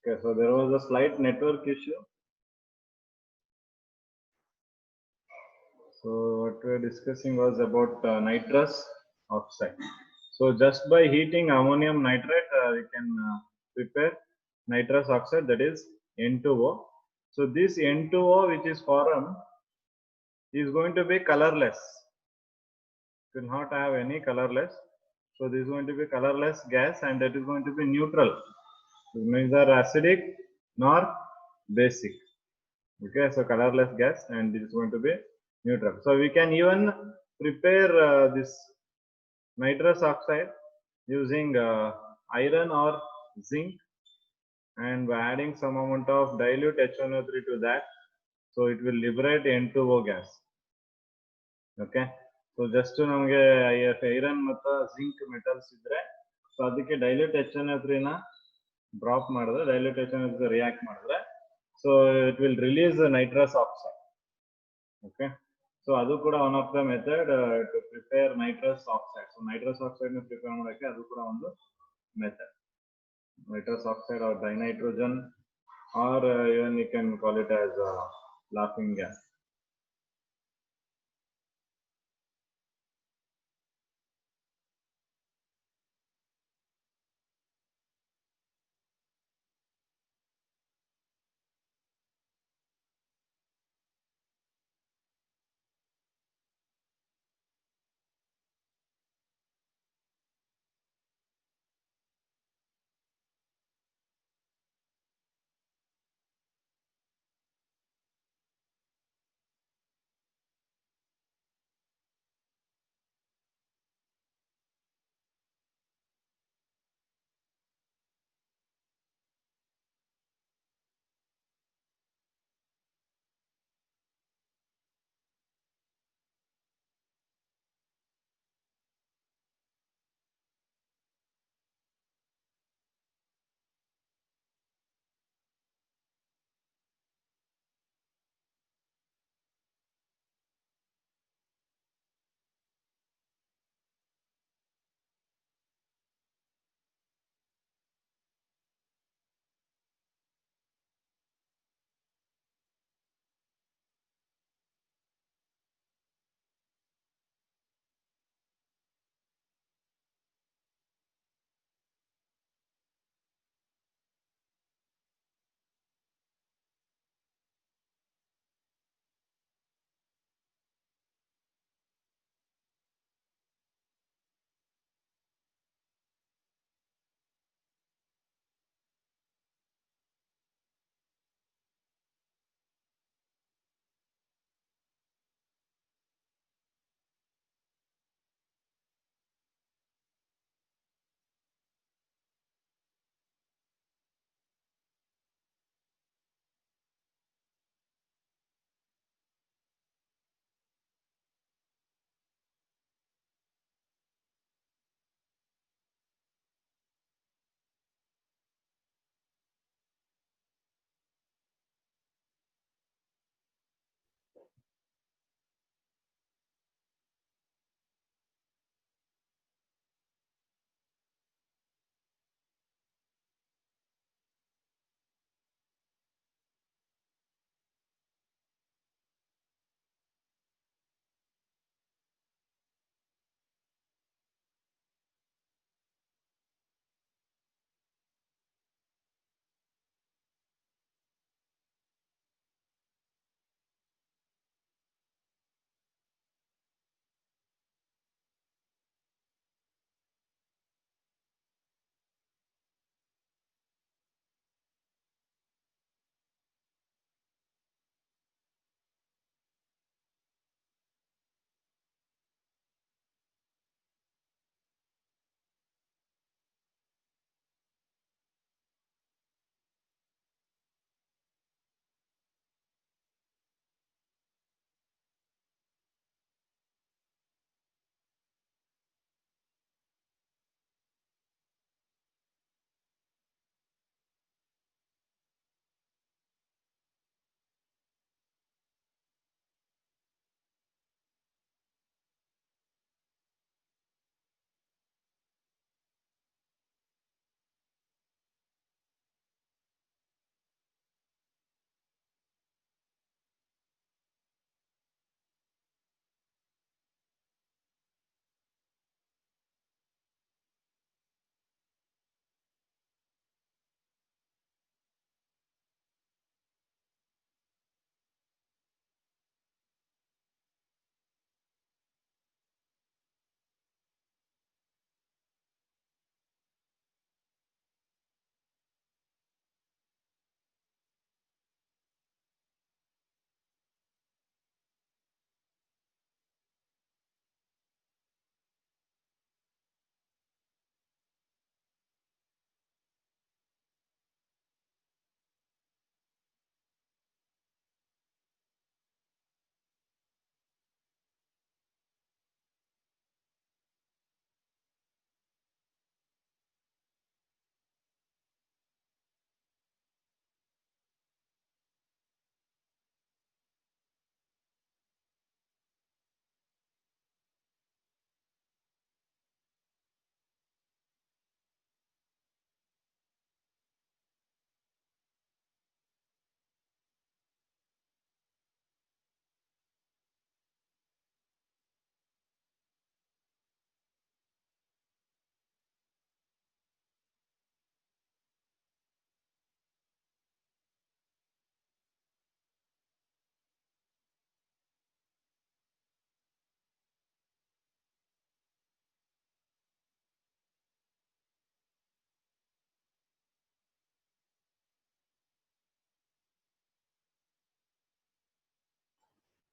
Okay, so there was a slight network issue. So what we are discussing was about nitrous oxide. So just by heating ammonium nitrate, we can prepare nitrous oxide, that is N2O. So this N2O which is formed is going to be colorless. It will not have any colorless. So this is going to be colorless gas, and that is going to be neutral. Neither acidic nor basic. Okay, so colorless gas, and this is going to be neutral. So we can even prepare this nitrous oxide using iron or zinc, and by adding some amount of dilute HNO3 to that, so it will liberate N2O gas. Okay, so just ನಮಗೆ iron ಮತ್ತು zinc metals ಇದ್ರೆ, so ಅದಕ್ಕೆ dilute HNO3 ನ drop ಮಾಡಿದ್ರೆ, dilute HNO3 react ಮಾಡಿದ್ರೆ, so it will release nitrous oxide. Okay, so adu kuda one of the method to prepare nitrous oxide. So nitrous oxide na prepare ಮಾಡಕ್ಕೆ ಅದು ಕೂಡ ಒಂದು method. Nitrous oxide or dinitrogen, or even you can call it as laughing gas.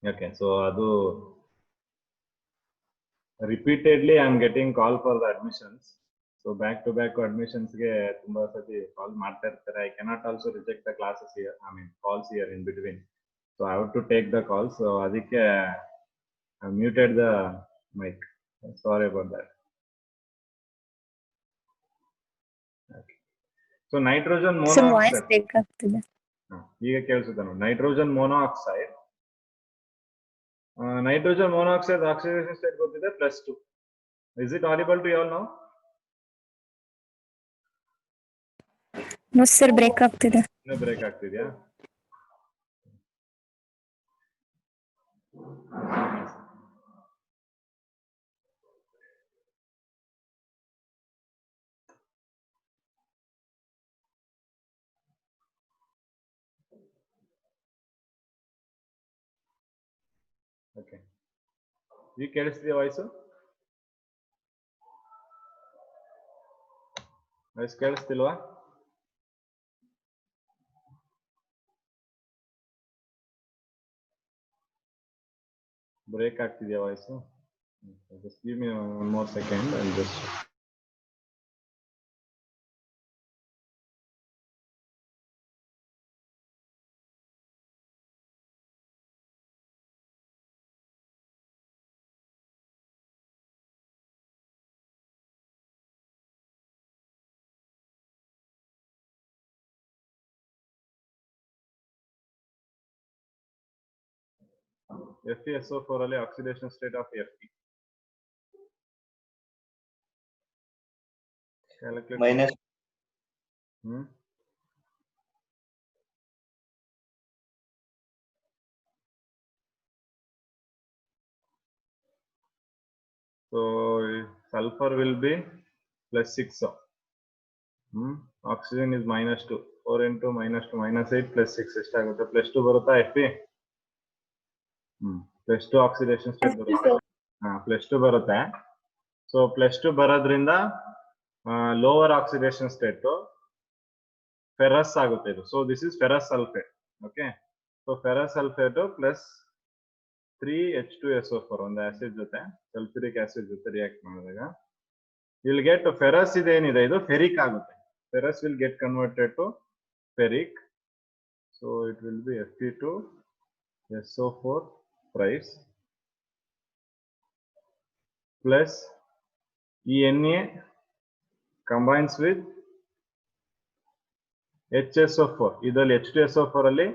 Okay, so adu repeatedly I am getting call for the admissions. So back to back admissions ge tumba sati call ಮಾಡ್ತಾ ಇರ್ತಾರೆ. I cannot also reject the classes here. I mean calls here in between. So I have to take the calls. So adikke I muted the mic. Sorry about that. Okay. So nitrogen Sir, voice monoxide. break ಆಗ್ತಿದೆ. ಈಗ ಕೇಳಿಸುತ್ತೆ ನೋಡಿ. Nitrogen monoxide. Nitrogen monoxide oxidation state ಗೊತ್ತಿದೆ +2. Is it audible to you all now? No sir, break ಆಗ್ತಿದೆ. ಇನ್ನೂ break ಆಗ್ತಿದ್ಯಾ? Okay, ಈಗ ಕೇಳಿಸ್ತಿದೆಯಾ voice? Voice ಕೇಳಿಸ್ತಿಲ್ವಾ? ಬ್ರೇಕ್ ಆಗ್ತಿದೆಯಾ voice? Just give me one more second. I'll just FeSO4 ಅಲ್ಲಿ oxidation state of Fe. minus So sulfur will be +6. Oxygen is -2. 4 into -2 -8 +6 ಎಷ್ಟಾಗುತ್ತೆ? +2 ಬರುತ್ತಾ Fe? +2 ಆಕ್ಸಿಡೇಷನ್ ಸ್ಟೇಟ್ ಬರುತ್ತೆ. +2 ಬರುತ್ತೆ. ಸೊ +2 ಬರೋದ್ರಿಂದ ಲೋವರ್ ಆಕ್ಸಿಡೇಷನ್ ಸ್ಟೇಟ್ ಫೆರಸ್ ಆಗುತ್ತೆ ಇದು. So this is ferrous sulphate. Okay, so ferrous sulphate +3H2SO4 ಒಂದು acid ಜೊತೆ sulphuric acid ಜೊತೆ ರಿಯಾಕ್ಟ್ ಮಾಡಿದಾಗ ವಿಲ್ ಗೆಟ್ ಫೆರಸ್ ಇದೇನಿದೆ ಇದು ಫೆರಿಕ್ ಆಗುತ್ತೆ. Ferrous will get converted to ferric. So it will be Fe2SO4 thrice plus ಈ Na combines with HSO4. ಇದರಲ್ಲಿ H2SO4 ಅಲ್ಲಿ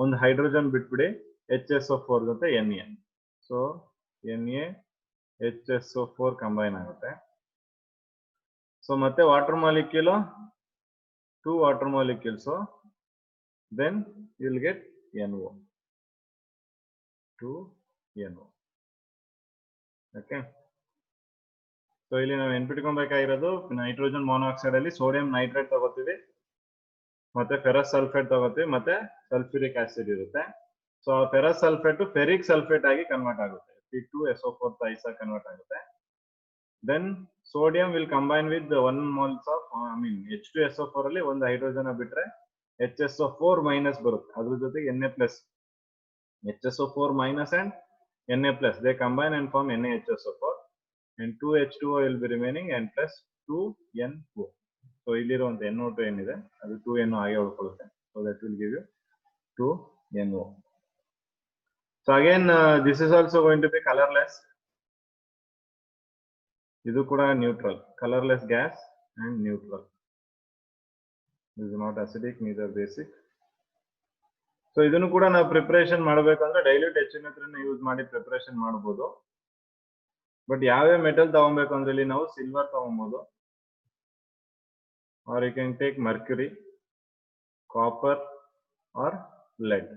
ಒಂದು ಹೈಡ್ರೋಜನ್ ಬಿಟ್ಬಿಡಿ, HSO4 ಜೊತೆ Na. ಸೊ NaHSO4 ಕಂಬೈನ್ ಆಗುತ್ತೆ. ಸೊ ಮತ್ತೆ water molecule 2 water molecules, then you will get NO 2NO. Okay, so ಇಲ್ಲಿ ನಾವು ನೆನ್ಪಿಟ್ಕೊಬೇಕಾಗಿರೋದು ನೈಟ್ರೋಜನ್ ಮೊನಾಕ್ಸೈಡ್ ಅಲ್ಲಿ ಸೋಡಿಯಂ ನೈಟ್ರೇಟ್ ತಗೋತೀವಿ, ಮತ್ತೆ ಫೆರಸ್ ಸಲ್ಫೇಟ್ ತಗೋತೀವಿ, ಮತ್ತೆ ಸಲ್ಫ್ಯೂರಿಕ್ ಆಸಿಡ್ ಇರುತ್ತೆ. So ferrous sulphate ferric sulphate ಆಗಿ ಕನ್ವರ್ಟ್ ಆಗುತ್ತೆ, Fe2SO4 ಥೈಸ್ ಆಗಿ ಕನ್ವರ್ಟ್ ಆಗುತ್ತೆ. Then sodium will combine with 1 moles of H2SO4 ಅಲ್ಲಿ ಒಂದು ಹೈಡ್ರೋಜನ್ ಬಿಟ್ರೆ HSO4 ಮೈನಸ್ ಬರುತ್ತೆ, ಅದ್ರ ಜೊತೆಗೆ Na+. HSO4 minus and Na+, they combine and form NaHSO4 and 2H2O will be remaining and plus 2NO. So ಇಲ್ಲಿರುವಂತ NO2 ಏನಿದೆ ಅದು 2NO ಆಗಿ ಉಳ್ಕೊಳ್ಳುತ್ತೆ. So that will give you 2NO. So again this is also going to be colorless. ಇದು ಕೂಡ neutral, colorless gas and neutral. This is not acidic neither basic. So ಇದನ್ನು ಕೂಡ ನಾವು preparation ಮಾಡಬೇಕಂದ್ರೆ dilute HNO3 use ಮಾಡಿ preparation ಮಾಡಬಹುದು. But ಯಾವ್ಯಾವ metal ತಗೊಬೇಕು ಅಂದ್ರೆ ಇಲ್ಲಿ ನಾವು ಸಿಲ್ವರ್ ತಗೊಬಹುದು, or you can take mercury, copper or lead.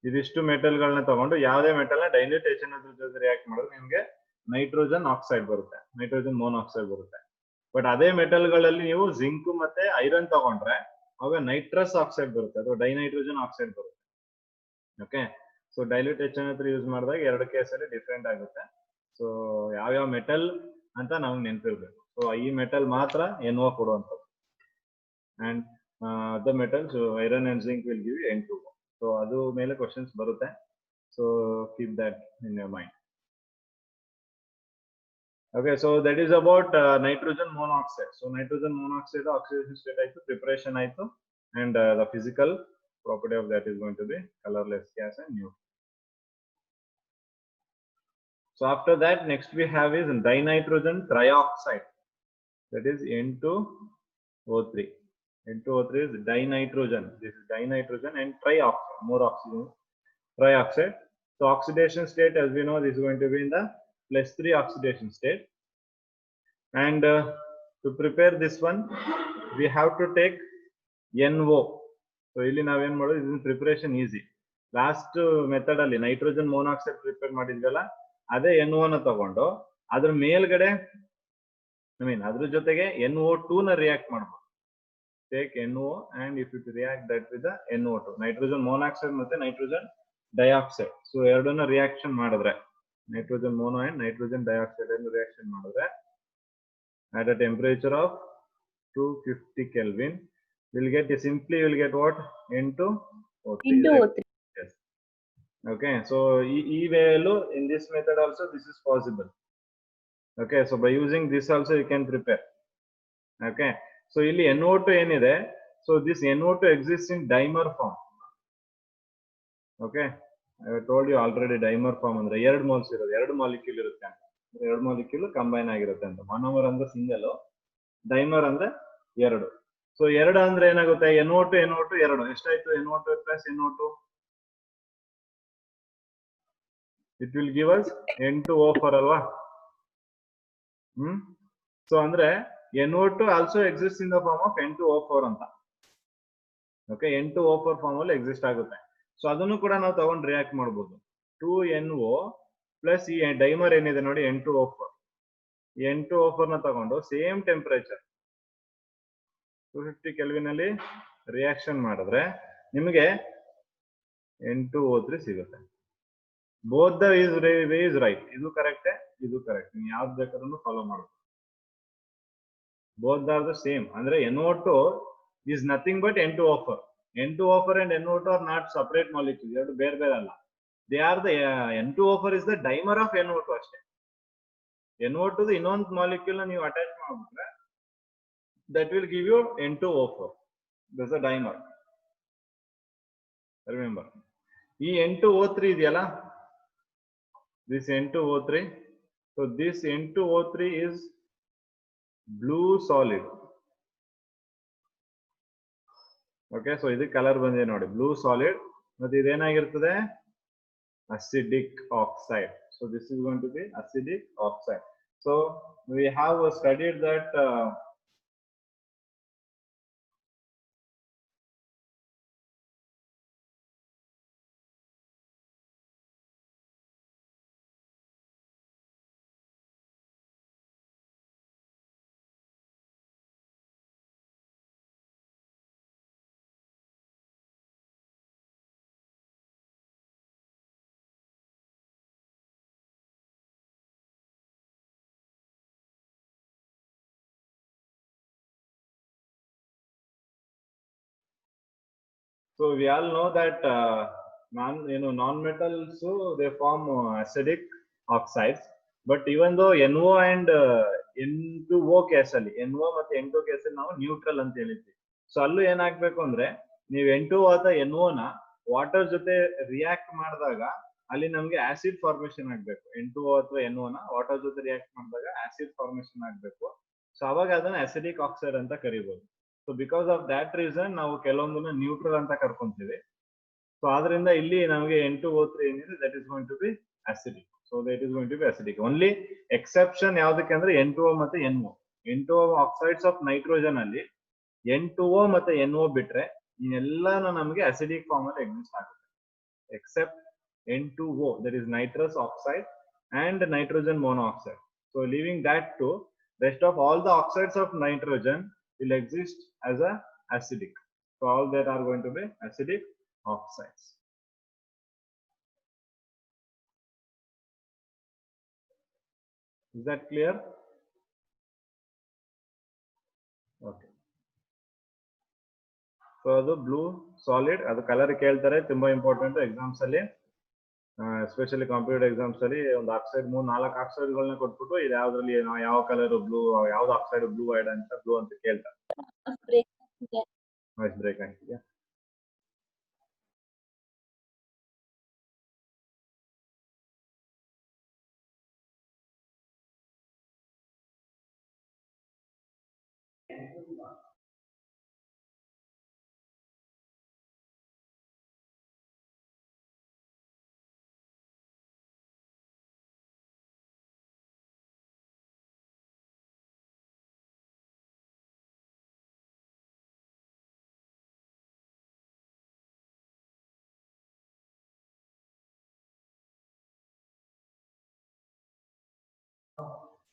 ಇದಿಷ್ಟು ಮೆಟಲ್ ಗಳನ್ನ ತಗೊಂಡು ಯಾವುದೇ ಮೆಟಲ್ ನ ಡೈಲ್ಯೂಟ್ HNO3 ಜೊತೆ ರಿಯಾಕ್ಟ್ ಮಾಡಿದ್ರೆ ನಿಮ್ಗೆ ನೈಟ್ರೋಜನ್ ಆಕ್ಸೈಡ್ ಬರುತ್ತೆ, ನೈಟ್ರೋಜನ್ ಮೋನಾಕ್ಸೈಡ್ ಬರುತ್ತೆ. ಬಟ್ ಅದೇ ಮೆಟಲ್ ಗಳಲ್ಲಿ ನೀವು ಜಿಂಕ್ ಮತ್ತೆ ಐರನ್ ತಗೊಂಡ್ರೆ ಅವಾಗ ನೈಟ್ರಸ್ ಆಕ್ಸೈಡ್ ಬರುತ್ತೆ ಅಥವಾ ಡೈನೈಟ್ರೋಜನ್ ಆಕ್ಸೈಡ್ ಬರುತ್ತೆ. Okay, so dilute HNO3 use ಮಾಡಿದಾಗ ಎರಡು ಕೇಸಲ್ಲಿ ಡಿಫ್ರೆಂಟ್ ಆಗುತ್ತೆ. ಸೊ ಯಾವ್ಯಾವ ಮೆಟಲ್ ಅಂತ ನಾವು ನೆನಪಿರ್ಬೇಕು. ಸೊ ಈ ಮೆಟಲ್ ಮಾತ್ರ NO ಕೊಡುವಂಥದ್ದು, and the metals iron and zinc will give N2O. So ಅದು ಮೇಲೆ ಕ್ವಶನ್ಸ್ ಬರುತ್ತೆ. So keep that in your mind. Okay, so that is about nitrogen monoxide. So nitrogen monoxide oxidation state aitu, preparation aitu, and the physical property of that is going to be colorless gas and neutral. So after that, next we have is dinitrogen trioxide, that is N2O3. N2O3 is dinitrogen. This is dinitrogen and trioxide, more oxygen, trioxide. So oxidation state, as we know, this is going to be in the +3 oxidation state. And to prepare this one, we have to take NO. So ಇಲ್ಲಿ ನಾವೇನ್ ಮಾಡೋದು, ಇದನ್ನ preparation easy. Last method ಅಲ್ಲಿ nitrogen monoxide prepare ಮಾಡಿದ್ವಲ್ಲ, ಅದೇ NO ನ ತಗೊಂಡು ಅದ್ರ ಮೇಲ್ಗಡೆ ಅದ್ರ ಜೊತೆಗೆ NO2 ನ ರಿಯಾಕ್ಟ್ ಮಾಡಬಹುದು. Take NO and if it react that with the NO2, nitrogen monoxide ಮತ್ತೆ ನೈಟ್ರೋಜನ್ ಡೈಆಕ್ಸೈಡ್. ಸೊ ಎರಡನ್ನ ರಿಯಾಕ್ಷನ್ ಮಾಡಿದ್ರೆ, nitrogen mono and nitrogen dioxide ಅನ್ನು ರಿಯಾಕ್ಷನ್ ಮಾಡಿದ್ರೆ at a temperature of 250 Kelvin, we'll get what? N2O3. Yes. Okay, so E value in this method also this is possible. Okay, so by using this also you can prepare. Okay, so ಇಲ್ಲಿ NO2 ಏನಿದೆ, so this NO2 exists in dimer form. Okay, I have told you already dimer form ಅಂದ್ರೆ 2 moles ಇರೋದು, 2 molecule ಇರುತ್ತೆ ಅಂತ, 2 molecule combine ಆಗಿರುತ್ತೆ ಅಂತ. ಮೊನೋಮರ್ ಅಂದ್ರೆ single, dimer ಅಂದ್ರೆ 2. ಸೊ 2 ಅಂದ್ರೆ ಏನಾಗುತ್ತೆ, NO2 2 ಎಷ್ಟಾಯ್ತು, NO2 + NO2, it will give us N2O4 ಅಲ್ವಾ. ಸೊ ಅಂದ್ರೆ NO2 also exists in the form of N2O4 ಅಂತ. ಓಕೆ, N2O4 ಫಾರ್ಮ್ ಅಲ್ಲಿ ಎಕ್ಸಿಸ್ಟ್ ಆಗುತ್ತೆ. ಸೊ ಅದನ್ನು ಕೂಡ ನಾವು ತಗೊಂಡು ರಿಯಾಕ್ಟ್ ಮಾಡಬಹುದು. 2NO ಪ್ಲಸ್ ಈ ಡೈಮರ್ ಏನಿದೆ ನೋಡಿ N2O4, N2O4 ನ ತಗೊಂಡು ಸೇಮ್ ಟೆಂಪರೇಚರ್ 250 ಕೆಲ್ವಿನ್ ಅಲ್ಲಿ ರಿಯಾಕ್ಷನ್ ಮಾಡಿದ್ರೆ ನಿಮಗೆ N2O3 ಸಿಗುತ್ತೆ. Both the way is right. ಇದು ಕರೆಕ್ಟ್, ಇದು ಕರೆಕ್ಟ್, ನೀವು ಯಾವ್ದು ಬೇಕಾದ್ರೂ ಫಾಲೋ ಮಾಡಬಹುದು. Both are the same. ಅಂದ್ರೆ NO2 is nothing but N2O4. N2O4 and NO2 are not separate molecules. ಎರಡು ಬೇರೆ ಬೇರೆ ಅಲ್ಲ. They are the N2O4 is the dimer of NO2 ಅಷ್ಟೇ. NO2 ದ ಇನ್ನೊಂದು ಮಾಲಿಕ್ಯೂಲ್ ನೀವು ಅಟ್ಯಾಚ್ ಮಾಡಿಬಿಟ್ರೆ that will give you N2O4. This is a dimer. Remember, ಈ N2O3 ಇದೆಯಲ್ಲ, this N2O3, so this N2O3 is blue solid. Okay, so ಇದು colour ಬಂದಿದೆ ನೋಡಿ, blue solid. ಮತ್ತೆ ಇದೇನಾಗಿರ್ತದೆ, acidic oxide. So this is going to be acidic oxide. So we have studied that so we all know that non-metals, so they form acidic oxides. But even though NO and N2O case ಅಲ್ಲಿ, NO ಮತ್ತೆ N2O case ಅಲ್ಲಿ ನಾವು neutral ಅಂತ ಹೇಳಿದ್ವಿ. So ಅಲ್ಲೂ ಏನಾಗ್ಬೇಕು ಅಂದ್ರೆ, ನೀವು N2O ಅಥವಾ NO ನ ವಾಟರ್ ಜೊತೆ ರಿಯಾಕ್ಟ್ ಮಾಡಿದಾಗ ಅಲ್ಲಿ ನಮ್ಗೆ ಆಸಿಡ್ ಫಾರ್ಮೇಶನ್ ಆಗ್ಬೇಕು. N2O ಅಥವಾ NO ನ ವಾಟರ್ ಜೊತೆ ರಿಯಾಕ್ಟ್ ಮಾಡಿದಾಗ ಆಸಿಡ್ ಫಾರ್ಮೇಶನ್ ಆಗ್ಬೇಕು. ಸೊ ಅವಾಗ ಅದನ್ನ ಅಸಿಡಿಕ್ ಆಕ್ಸೈಡ್ ಅಂತ ಕರಿಬಹುದು. So because of that reason ನಾವು ಕೆಲವೊಂದನ್ನ ನ್ಯೂಟ್ರಲ್ ಅಂತ ಕರ್ಕೊಂತೀವಿ. ಸೊ ಆದ್ರಿಂದ ಇಲ್ಲಿ ನಮಗೆ N2O3 ಏನಿದೆ, that is going to be acidic. So that is going to be acidic. Only exception ಯಾವ್ದಕ್ಕೆ ಅಂದ್ರೆ N2O ಮತ್ತೆ NO. N2O oxides of nitrogen ಅಲ್ಲಿ N2O ಮತ್ತೆ NO ಬಿಟ್ರೆ ಇನ್ನೆಲ್ಲಾನು ನಮಗೆ ಅಸಿಡಿಕ್ ಫಾರ್ಮ್ ಅಲ್ಲಿ ಎಕ್ಸಿಸ್ಟ್ ಆಗುತ್ತೆ, accept N2O, that is nitrous oxide and nitrogen monoxide. So leaving that to rest of all the oxides of nitrogen will exist as a acidic. So all that are going to be acidic oxides. Is that clear? Okay. So the blue solid, adu color keltare, tumba important exams alli. Especially competitive exams ಅಲ್ಲಿ ಒಂದು oxide 3-4 ಆಕ್ಸೈಡ್ಗಳನ್ನ ಕೊಟ್ಬಿಟ್ಟು ಇದು ಯಾವ್ದ್ರಲ್ಲಿ ಯಾವ colour blue, ಯಾವ್ದು oxide blue ಐಡ್ ಅಂತ blue ಅಂತ ಕೇಳ್ತಾರೆ. ವಾಯ್ಸ್ ಬ್ರೇಕ್ ಆಗ್ತಿದ್ಯಾ?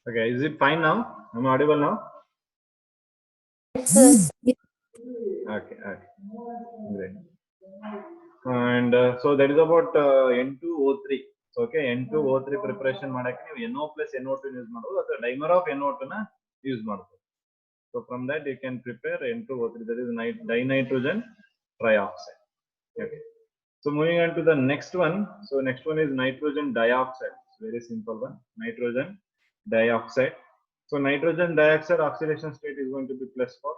Okay, is it fine now? Am I audible now? Okay, great. And so that is about N2O3. So, okay, N2O3 preparation ಮಾಡಕ್ಕೆ ನೀವು NO plus NO2 ಯೂಸ್ ಮಾಡಬಹುದು ಅಥವಾ dimer of NO2 ನ use ಮಾಡಬಹುದು. So from that you can prepare N2O3, that is dinitrogen trioxide. Okay. So moving on to the next one. So next one is nitrogen dioxide. It's very simple one. Nitrogen dioxide. So nitrogen dioxide oxidation state is going to be +4.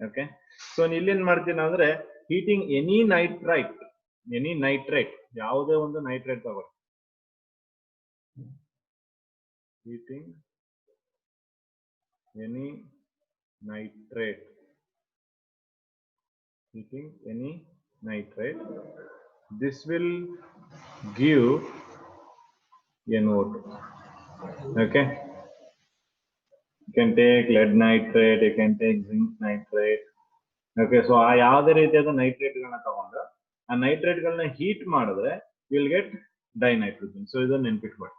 Okay. So ಇಲ್ಲಿ ಏನ್ ಮಾಡ್ತೀನಿ ಅಂದ್ರೆ heating any nitrate, ಯಾವುದೇ ಒಂದು nitrate ತಗೊಳ್ಳಿ. Heating any nitrate. Heating any nitrate. This will give NO2. Okay. You can take lead nitrate, you can take zinc nitrate. Okay, so ಆ ಯಾವುದೇ ರೀತಿಯಾದ ನೈಟ್ರೇಟ್ ಗಳನ್ನ ತಗೊಂಡು ಆ ನೈಟ್ರೇಟ್ ಗಳನ್ನ ಹೀಟ್ ಮಾಡಿದ್ರೆ you will get dinitrogen. So ಇದನ್ನ ನೆನ್ಪಿಟ್ಕೊಳ್ಳಿ.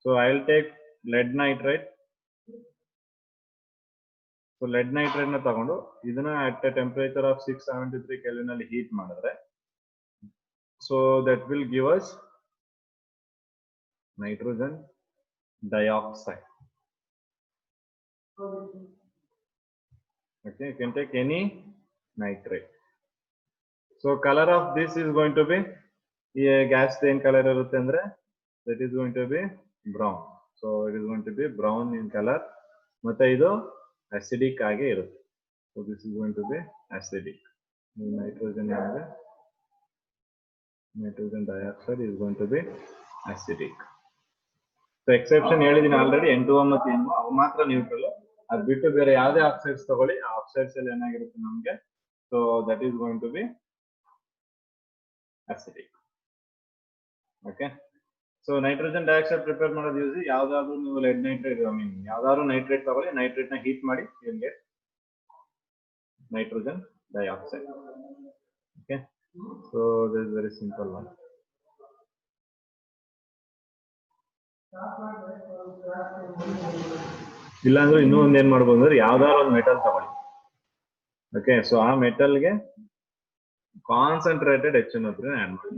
So I will take lead nitrate. So lead nitrate ನ ತಗೊಂಡು ಇದನ್ನ at a temperature of 673 Kelvin ಅಲ್ಲಿ ಹೀಟ್ ಮಾಡಿದ್ರೆ so that will give us nitrogen dioxide. Okay, you can take any nitrate. So color of this is going to be gas in color irutte andre that is going to be brown. So it is going to be brown in color ಮತ್ತೆ ಇದು acidic ಆಗಿ ಇರುತ್ತೆ. So this is going to be acidic. Nitrogen dioxide is going to be acidic. So exception ಹೇಳಿದೀನಿ already N2O ಮತ್ತು NO ಅವು ಮಾತ್ರ neutral. ಅದು ಬಿಟ್ಟು ಬೇರೆ ಯಾವುದೇ ಆಕ್ಸೈಡ್ಸ್ ತಗೊಳ್ಳಿ, ಆ ಆಕ್ಸೈಡ್ಸ್ ಅಲ್ಲಿ ಏನಾಗಿರುತ್ತೆ ನಮಗೆ, so that is going to be acidic. Okay. So nitrogen dioxide prepare ಮಾಡೋದು ಯೂಸ್ ಯಾವ್ದಾದ್ರು ನೀವು lead nitrate, ಯಾವ್ದಾದ್ರು ನೈಟ್ರೇಟ್ ತಗೊಳ್ಳಿ, ನೈಟ್ರೇಟ್ ನ ಹೀಟ್ ಮಾಡಿ you get nitrogen dioxide. Okay. So this is very simple one. ಇಲ್ಲಾಂದ್ರೆ ಇನ್ನೂ ಒಂದ್ ಏನ್ ಮಾಡ್ಬೋದು ಅಂದ್ರೆ ಯಾವ್ದಾದ್ರು ಒಂದು ಮೆಟಲ್ ತಗೊಳ್ಳಿ. ಓಕೆ, ಸೊ ಆ ಮೆಟಲ್ಗೆ ಕಾನ್ಸಂಟ್ರೇಟೆಡ್ HNO3 ಆಡ್ ಮಾಡಿ.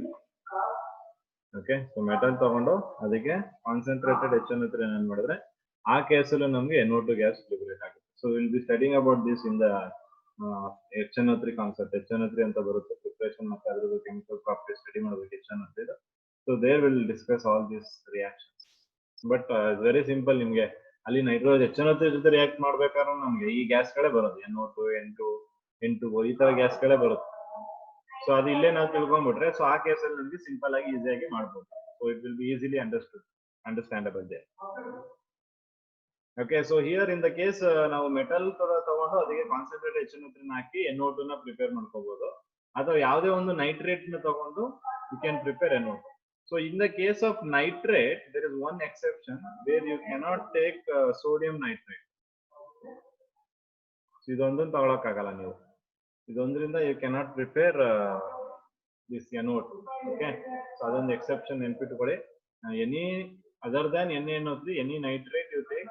ಓಕೆ, ಸೊ ಮೆಟಲ್ ತಗೊಂಡು ಅದಕ್ಕೆ ಕಾನ್ಸಂಟ್ರೇಟೆಡ್ HNO3 ಆಡ್ ಮಾಡಿದ್ರೆ ಆ ಕೇಸಲ್ಲೂ ನಮ್ಗೆ NO2 ಗ್ಯಾಸ್ ಲಿಬರೇಟ್ ಆಗುತ್ತೆ. So will be studying about this in the HNO3 concept. HNO3 ಅಂತ ಬರುತ್ತೆ ಪ್ರಿಪರೇಷನ್, ಮತ್ತೆ ಅದ್ರ ಕೆಮಿಕಲ್ ಪ್ರಾಪರ್ಟಿ ಸ್ಟಡಿ ಮಾಡಬೇಕು HNO3. So there will discuss all this reactions. But very simple, ನಿಮ್ಗೆ ಅಲ್ಲಿ ನೈಟ್ರೋಜನ್ HNO3 ಜೊತೆ react ಮಾಡ್ಬೇಕಾದ್ರೆ ನಮ್ಗೆ ಈ ಗ್ಯಾಸ್ಗಳೇ ಬರೋದು, NO2, N2O ಈ ತರ ಗ್ಯಾಸ್ಗಳೇ ಬರುತ್ತೆ. ಸೊ ಅದು ಇಲ್ಲೇ ನಾವು ತಿಳ್ಕೊಂಡ್ಬಿಟ್ರೆ ಸೊ ಆ ಕೇಸಲ್ಲಿ ನಮ್ಗೆ ಸಿಂಪಲ್ ಆಗಿ ಈಸಿಯಾಗಿ ಮಾಡ್ಬೋದು. So it will be easily understandable they. Okay, so here in the case ನಾವು ಮೆಟಲ್ ತಗೊಂಡು ಅದಕ್ಕೆ ಕಾನ್ಸಂಟ್ರೇಟ್ HNO3 ಹಾಕಿ NO2 ನ ಪ್ರಿಪೇರ್ ಮಾಡ್ಕೋಬಹುದು, ಅಥವಾ ಯಾವುದೇ ಒಂದು ನೈಟ್ರೇಟ್ ನ ತಗೊಂಡು you can prepare NO2. So in the case of nitrate, there is one exception where you cannot take sodium nitrate. So ಇದೊಂದನ್ನು ತಗೊಳಕ್ಕಾಗಲ್ಲ ನೀವು, ಇದೊಂದರಿಂದ you cannot prepare this NO2. Okay, so ಅದೊಂದು exception ನೆನ್ಪಿಟ್ಕೊಳ್ಳಿ. Any other than NaNO3, any nitrate you take,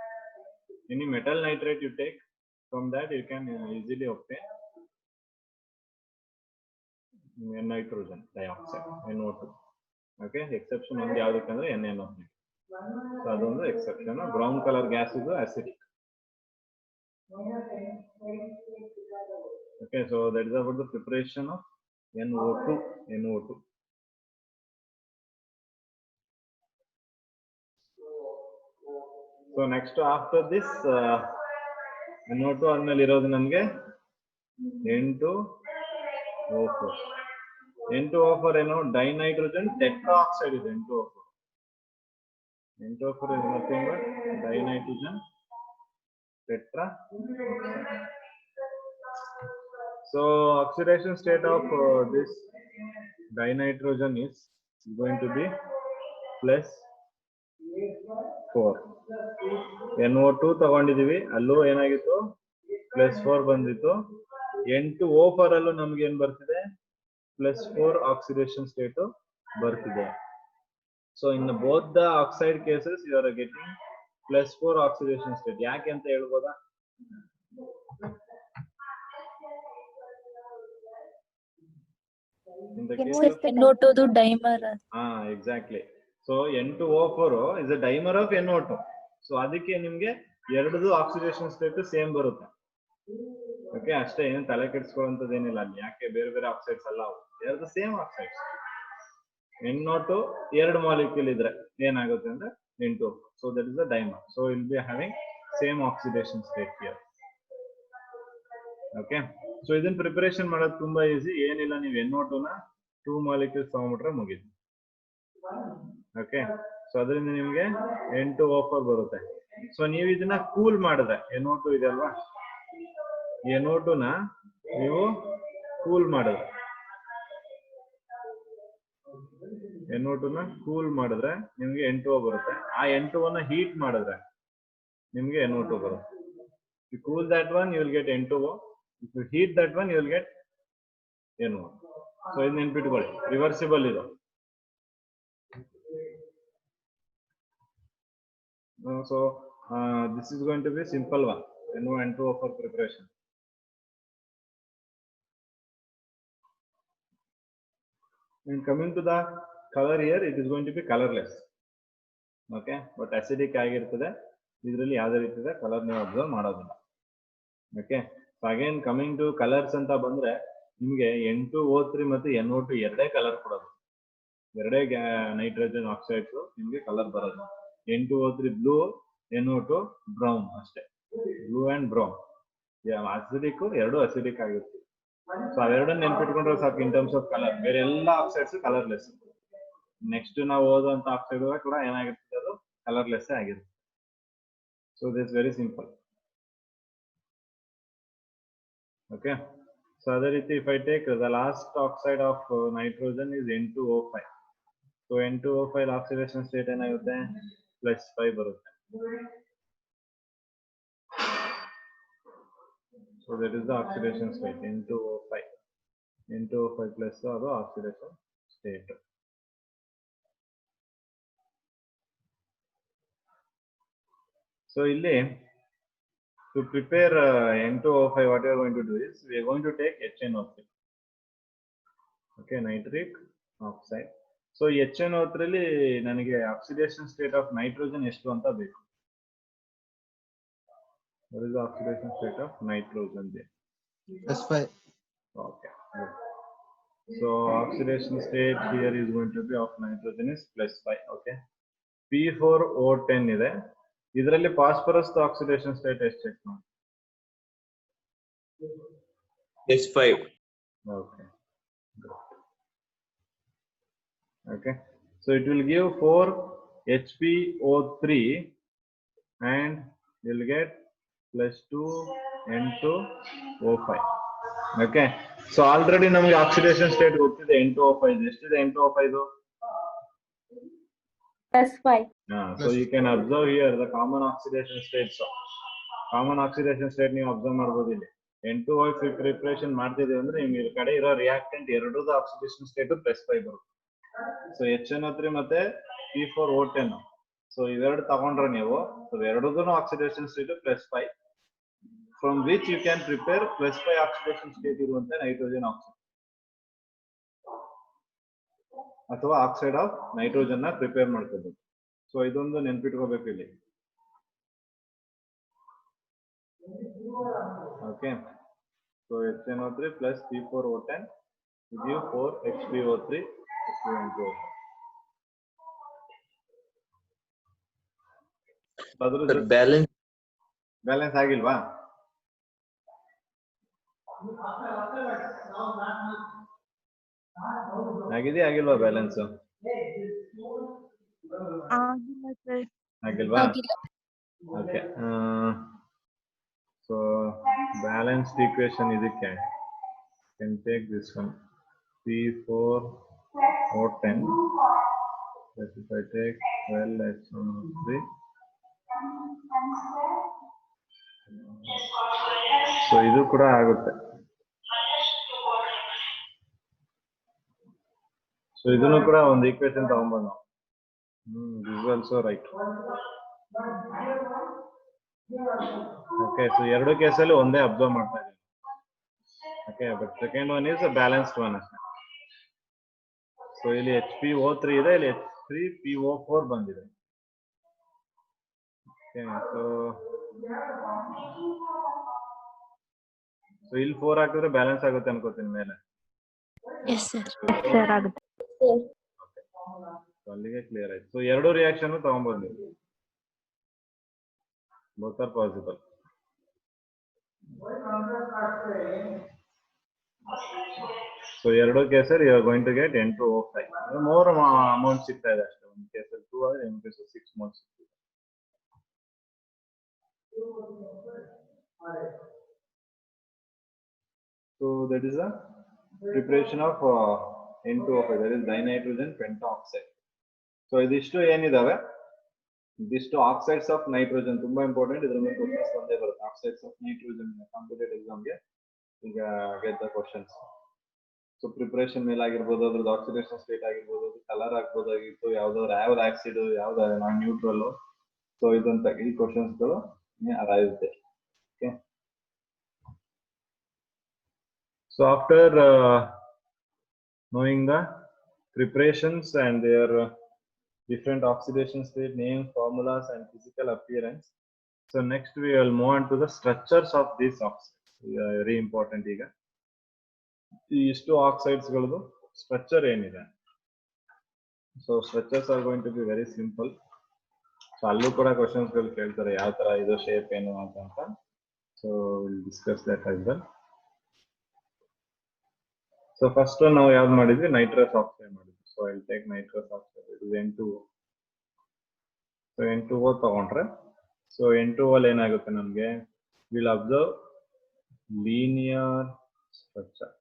any metal nitrate you take, from that you can easily obtain nitrogen dioxide, NO2. Okay, exception ಒಂದು ಯಾವ್ದಕ್ಕಂದ್ರೆ NaNO3. So ಅದೊಂದು exception. Brown colour gas ಇದು acidic. Okay, so that is about the preparation of NO2. So next after this NO2 ಆದ್ಮೇಲೆ ಇರೋದು ನಮ್ಗೆ N2O4. N2O4 ಏನು dinitrogen tetroxide ಇದೆ. N2O4 is nothing but dinitrogen tetraoxide. So oxidation state of this dinitrogen is going to be +4. NO2 ತಗೊಂಡಿದೀವಿ, ಅಲ್ಲೂ ಏನಾಗಿತ್ತು +4 ಬಂದಿತ್ತು. N2O4 ಅಲ್ಲೂ ನಮ್ಗೆ ಏನ್ ಬರ್ತಿದೆ +4 oxidation state ಬರ್ತಿದೆ. So in both the oxide cases you are getting +4 oxidation state. ಯಾಕೆ ಅಂತ ಹೇಳ್ಬೋದಾ? In the case of NO2 dimer. exactly. So N2O4 is a dimer of NO2. So ಅದಕ್ಕೆ ನಿಮ್ಗೆ ಎರಡದು ಆಕ್ಸಿಡೇಷನ್ ಸ್ಟೇಟ್ ಸೇಮ್ ಬರುತ್ತೆ. Okay, ಅಷ್ಟೇ, ಏನು ತಲೆ ಕೆಡಿಸ್ಕೊಳ್ಳುವಂಥದ್ದು ಏನಿಲ್ಲ ಅಲ್ಲಿ. ಯಾಕೆ ಬೇರೆ ಬೇರೆ ಆಕ್ಸೈಡ್ಸ್ ಅಲ್ಲ, ಅವು ಎರಡು ಸೇಮ್ ಆಕ್ಸೈಡ್ಸ್. NO2 ಎರಡು ಮಾಲಿಕ್ಯೂಲ್ ಇದ್ರೆ ಏನಾಗುತ್ತೆ ಅಂದ್ರೆ N2. So that is the dimer. So we'll be having same oxidation state here. Okay. So ಇದನ್ನ ಪ್ರಿಪರೇಷನ್ ಮಾಡೋದು ತುಂಬಾ ಈಸಿ. ಏನಿಲ್ಲ, ನೀವು NO2 ನ 2 ಮಾಲಿಕ್ಯೂಲ್ಸ್ ತಗೊಂಡ್ಬಿಟ್ರೆ ಮುಗೀತು. ಓಕೆ, ಸೊ ಅದರಿಂದ ನಿಮ್ಗೆ N2O4 ಬರುತ್ತೆ. ಸೊ ನೀವು ಇದನ್ನ ಕೂಲ್ ಮಾಡಿದ್ರೆ NO2 ಇದೆ ಅಲ್ವಾ, NO2 ನ ನೀವು ಕೂಲ್ ಮಾಡಿದ್ರೆ NO2 ನ ಕೂಲ್ ಮಾಡಿದ್ರೆ ನಿಮ್ಗೆ N2O ಬರುತ್ತೆ. ಆ N2O ನ ಹೀಟ್ ಮಾಡಿದ್ರೆ ನಿಮ್ಗೆ NO2 ಬರುತ್ತೆ. You cool that one, you will get N2O. If you heat that one, you will get NO. So ಇದು ನೆನ್ಪಿಟ್ಕೊಳ್ಳಿ, ರಿವರ್ಸಿಬಲ್ ಇದು. So this is going to be simple one, NO and NO2 for preparation. And coming to the color here, it is going to be colorless. Okay, but acidic ಆಗಿರ್ತದೆ, ಇದರಲ್ಲಿ ಯಾವುದೇ ರೀತಿಯ colour ನೀವು observe ಮಾಡೋದಿಲ್ಲ. Okay, so again coming to colours ಅಂತ ಬಂದ್ರೆ ನಿಮಗೆ N2O3 ಮತ್ತು NO2 ಎರಡೇ ಕಲರ್ ಕೊಡೋದು, ಎರಡೇ ನೈಟ್ರೋಜನ್ ಆಕ್ಸೈಡ್ಸ್ ನಿಮಗೆ ಕಲರ್ ಬರೋದು. N2O3 ಬ್ಲೂ, NO2 ಬ್ರೌನ್ ಅಷ್ಟೇ, ಬ್ಲೂ ಅಂಡ್ ಬ್ರೌನ್. ಅಸಿಡಿಕ್, ಎರಡು ಅಸಿಡಿಕ್ ಆಗಿರುತ್ತೆ. ಸೊ ಅವೆರಡನ್ನ ನೆನ್ಪಿಟ್ಕೊಂಡ್ರೆ ಸಾಕು ಇನ್ ಟರ್ಮ್ಸ್ ಆಫ್ ಕಲರ್. ಬೇರೆ ಎಲ್ಲ ಆಕ್ಸೈಡ್ಸ್ ಕಲರ್ಲೆಸ್. ನೆಕ್ಸ್ಟ್ ನಾವು ಓದುವಂತ ಆಕ್ಸೈಡ್ ಕೂಡ ಏನಾಗಿರ್ತದೆ, ಅದು ಕಲರ್ಲೆಸ್ ಆಗಿರುತ್ತೆ. So this very simple. Okay, so ಅದೇ ರೀತಿ if I take the last oxide of nitrogen is N2O5. So N2O5 oxidation state ಏನಾಗುತ್ತೆ, +5 ಬರುತ್ತೆ. So that is the oxidation state, N2O5. N2O5 plus ಅದು oxidation state. So ಇಲ್ಲಿ to prepare N2O5, what we are going to do is we are going to take HNO3. Okay, nitric oxide. So HNO3 ಅಲ್ಲಿ ನನಗೆ oxidation state of nitrogen ಎಷ್ಟು ಅಂತ ಬೇಕು. What is the oxidation state of nitrogen there? +5. Okay, good. So oxidation state here is going to be of nitrogen is +5. Okay, P4O10 ಇದೆ. ಇದರಲ್ಲಿ phosphorus oxidation state ಎಷ್ಟು check ಮಾಡಿ. S5. Okay, good. Okay, so it will give 4 HPO3 and you will get +2 N2O5. Okay, so already ನಮಗೆ oxidation state ಗೊತ್ತಿದೆ N2O5. ಎಷ್ಟಿದೆ N2O5? +5. So you can observe here the common oxidation states. Common oxidation state ನೀವು observe ಮಾಡಬಹುದು. ಇಲ್ಲಿ N2O5 preparation ಮಾಡ್ತಿದ್ದೀವಿ ಅಂದ್ರೆ ನಿಮ್ಗೆ ಈ ಕಡೆ ಇರೋ ರಿಯಾಕ್ಟೆಂಟ್ ಎರಡೂ ಆಕ್ಸಿಡೇಷನ್ ಸ್ಟೇಟ್ +5 ಬರುತ್ತೆ. ಸೊ HNO3 ಮತ್ತೆ P4O10. ಸೊ ಇವೆರಡು ತಗೊಂಡ್ರೆ ನೀವು ಎರಡೂ oxidation state +5, from which you can prepare +5 oxidation state ಇರುವಂತ ನೈಟ್ರೋಜನ್ ಆಕ್ಸೈಡ್ ಅಥವಾ ಆಕ್ಸೈಡ್ ಆಫ್ ನೈಟ್ರೋಜನ್ ನ ಪ್ರಿಪೇರ್ ಮಾಡ್ಕೋಬಹುದು. ಸೊ ಇದೊಂದು ನೆನ್ಪಿಟ್ಕೋಬೇಕು ಇಲ್ಲಿ. Okay, so HNO3 plus P4O10 give 4 HPO3 N2O5. ಅದ್ರ ಬ್ಯಾಲೆನ್ಸ್ ಬ್ಯಾಲೆನ್ಸ್ ಆಗಿಲ್ವಾ? ಆಗಿದೆಯಾ ಆಗಿಲ್ವಾ ಬ್ಯಾಲೆನ್ಸ್? ಆಗಿಲ್ವಾ? ಆಗಿಲ್ಲ. ಓಕೆ. ಸೊ ಬ್ಯಾಲೆನ್ಸ್ಡ್ ಈಕ್ವೇಶನ್ ಇದಕ್ಕೆ can take this one P4 O10. That if I take 12H1O3, so ಇದು ಕೂಡ ಆಗುತ್ತೆ. ಸೊ ಇದನ್ನು ಕೂಡ ಒಂದು ಈಕ್ವೇಶನ್ ತಗೊಂಬೋದು ನಾವು. This is also right. Okay, so ಎರಡು ಕೇಸಲ್ಲಿ ಒಂದೇ ಅಬ್ಸರ್ವ್ ಮಾಡ್ತಾ ಇದ್ದೀನಿ. Okay, but second one is a balanced one. So ಇಲ್ಲಿ HPO3 ಇದೆ, ಇಲ್ಲಿ H3PO4 ಬಂದಿದೆ. Okay, so ಇಲ್ಲಿ 4 ಹಾಕಿದ್ರೆ ಬ್ಯಾಲೆನ್ಸ್ ಆಗುತ್ತೆ ಅನ್ಕೋತೀನಿ ಮೇಲೆ. Yes sir. Sir ಆಗುತ್ತೆ. So ಅಲ್ಲಿಗೆ ಕ್ಲಿಯರ್ ಆಯ್ತು. ಸೊ ಎರಡು ರಿಯಾಕ್ಷನ್ ತಗೊಂಬೋದು ನೀವು. Both are possible. So ಎರಡು ಕೇಸಲ್ಲಿ you are going to get N2O5. More amount ಸಿಗ್ತಾ ಇದೆ ಅಷ್ಟೇ. ಒಂದು ಕೇಸಲ್ಲಿ 2 ಆದ್ರೆ ಒಂದು ಕೇಸಲ್ಲಿ 6 more ಸಿಗ್ತಿದೆ. So that is the preparation of N2O5, that is dinitrogen pentaoxide. So ಇದಿಷ್ಟು ಏನಿದಾವೆ, ಇದಿಷ್ಟು ಆಕ್ಸೈಡ್ಸ್ ಆಫ್ ನೈಟ್ರೋಜನ್, ತುಂಬಾ ಇಂಪಾರ್ಟೆಂಟ್. ಇದ್ರ ಮೇಲೆ ಕ್ವಶನ್ಸ್ ಬಂದೇ ಬರುತ್ತೆ. ಆಕ್ಸೈಡ್ಸ್ ಆಫ್ ನೈಟ್ರೋಜನ್ ಕಾಂಪಿಟೇಟಿವ್ ಎಕ್ಸಾಮ್ಗೆ ಈಗ get the questions. So preparation ಮೇಲೆ ಆಗಿರ್ಬೋದು, ಅದ್ರದ್ದು ಆಕ್ಸಿಡೇಷನ್ ಸ್ಟೇಟ್ ಆಗಿರ್ಬೋದು, ಕಲರ್ ಆಗ್ಬೋದಾಗಿತ್ತು, ಯಾವ್ದು ಆಕ್ಸಿಡ್, ಯಾವ್ದು ನಾನ್ ನ್ಯೂಟ್ರಲ್. ಸೊ ಇದಂತ ಈ ಕ್ವಶನ್ಸ್ ಗಳು ಅರಾಯುತ್ತೆ. Okay. So after knowing the preparations and their different oxidation state, names, formulas and physical appearance, so next we will move on to the structures of these oxides. Very important. ಈಗ ಇಷ್ಟು oxides ಗಳದು structure ಏನಿದೆ. So structures are going to be very simple. So ಅಲ್ಲೂ ಕೂಡ questions ಗಳು ಕೇಳ್ತಾರೆ, ಯಾವ ತರ ಇದು ಶೇಪ್ ಏನು ಅಂತ. So will discuss that as well. So first ನಾವು ಯಾವ್ದು ಮಾಡಿದ್ವಿ, ನೈಟ್ರಸ್ ಆಕ್ಸೈಡ್ ಮಾಡಿದ್ವಿ. So I will take nitrous oxide, it is N2O. So N2O ತಗೊಂಡ್ರೆ, ಸೊ N2O ಅಲ್ಲಿ ಏನಾಗುತ್ತೆ ನಮ್ಗೆ, will observe linear structure.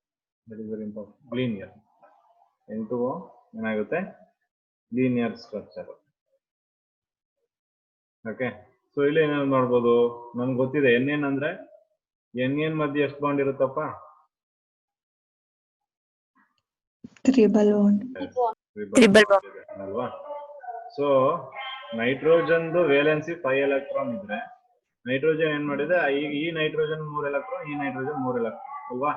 That is very important. Linear N2O ಏನಾಗುತ್ತೆ, linear structure. Okay. So ಇಲ್ಲಿ ಏನಾದ್ರು ಮಾಡ್ಬೋದು, ನಮ್ಗೆ ಗೊತ್ತಿದೆ N ಅಂದ್ರೆ N ಮಧ್ಯೆ ಎಷ್ಟು ಬಾಂಡ್ ಇರುತ್ತಪ್ಪ, Triple bond. ಅಲ್ವಾ. ಸೊ ನೈಟ್ರೋಜನ್ ವೇಲೆನ್ಸಿ 5 ಎಲೆಕ್ಟ್ರಾನ್ ಇದ್ರೆ, ನೈಟ್ರೋಜನ್ ಏನ್ ಮಾಡಿದೆ, ಈ ನೈಟ್ರೋಜನ್ 3 ಎಲೆಕ್ಟ್ರಾನ್, ಈ ನೈಟ್ರೋಜನ್ 3 ಎಲೆಕ್ಟ್ರಾನ್ ಅಲ್ವಾ.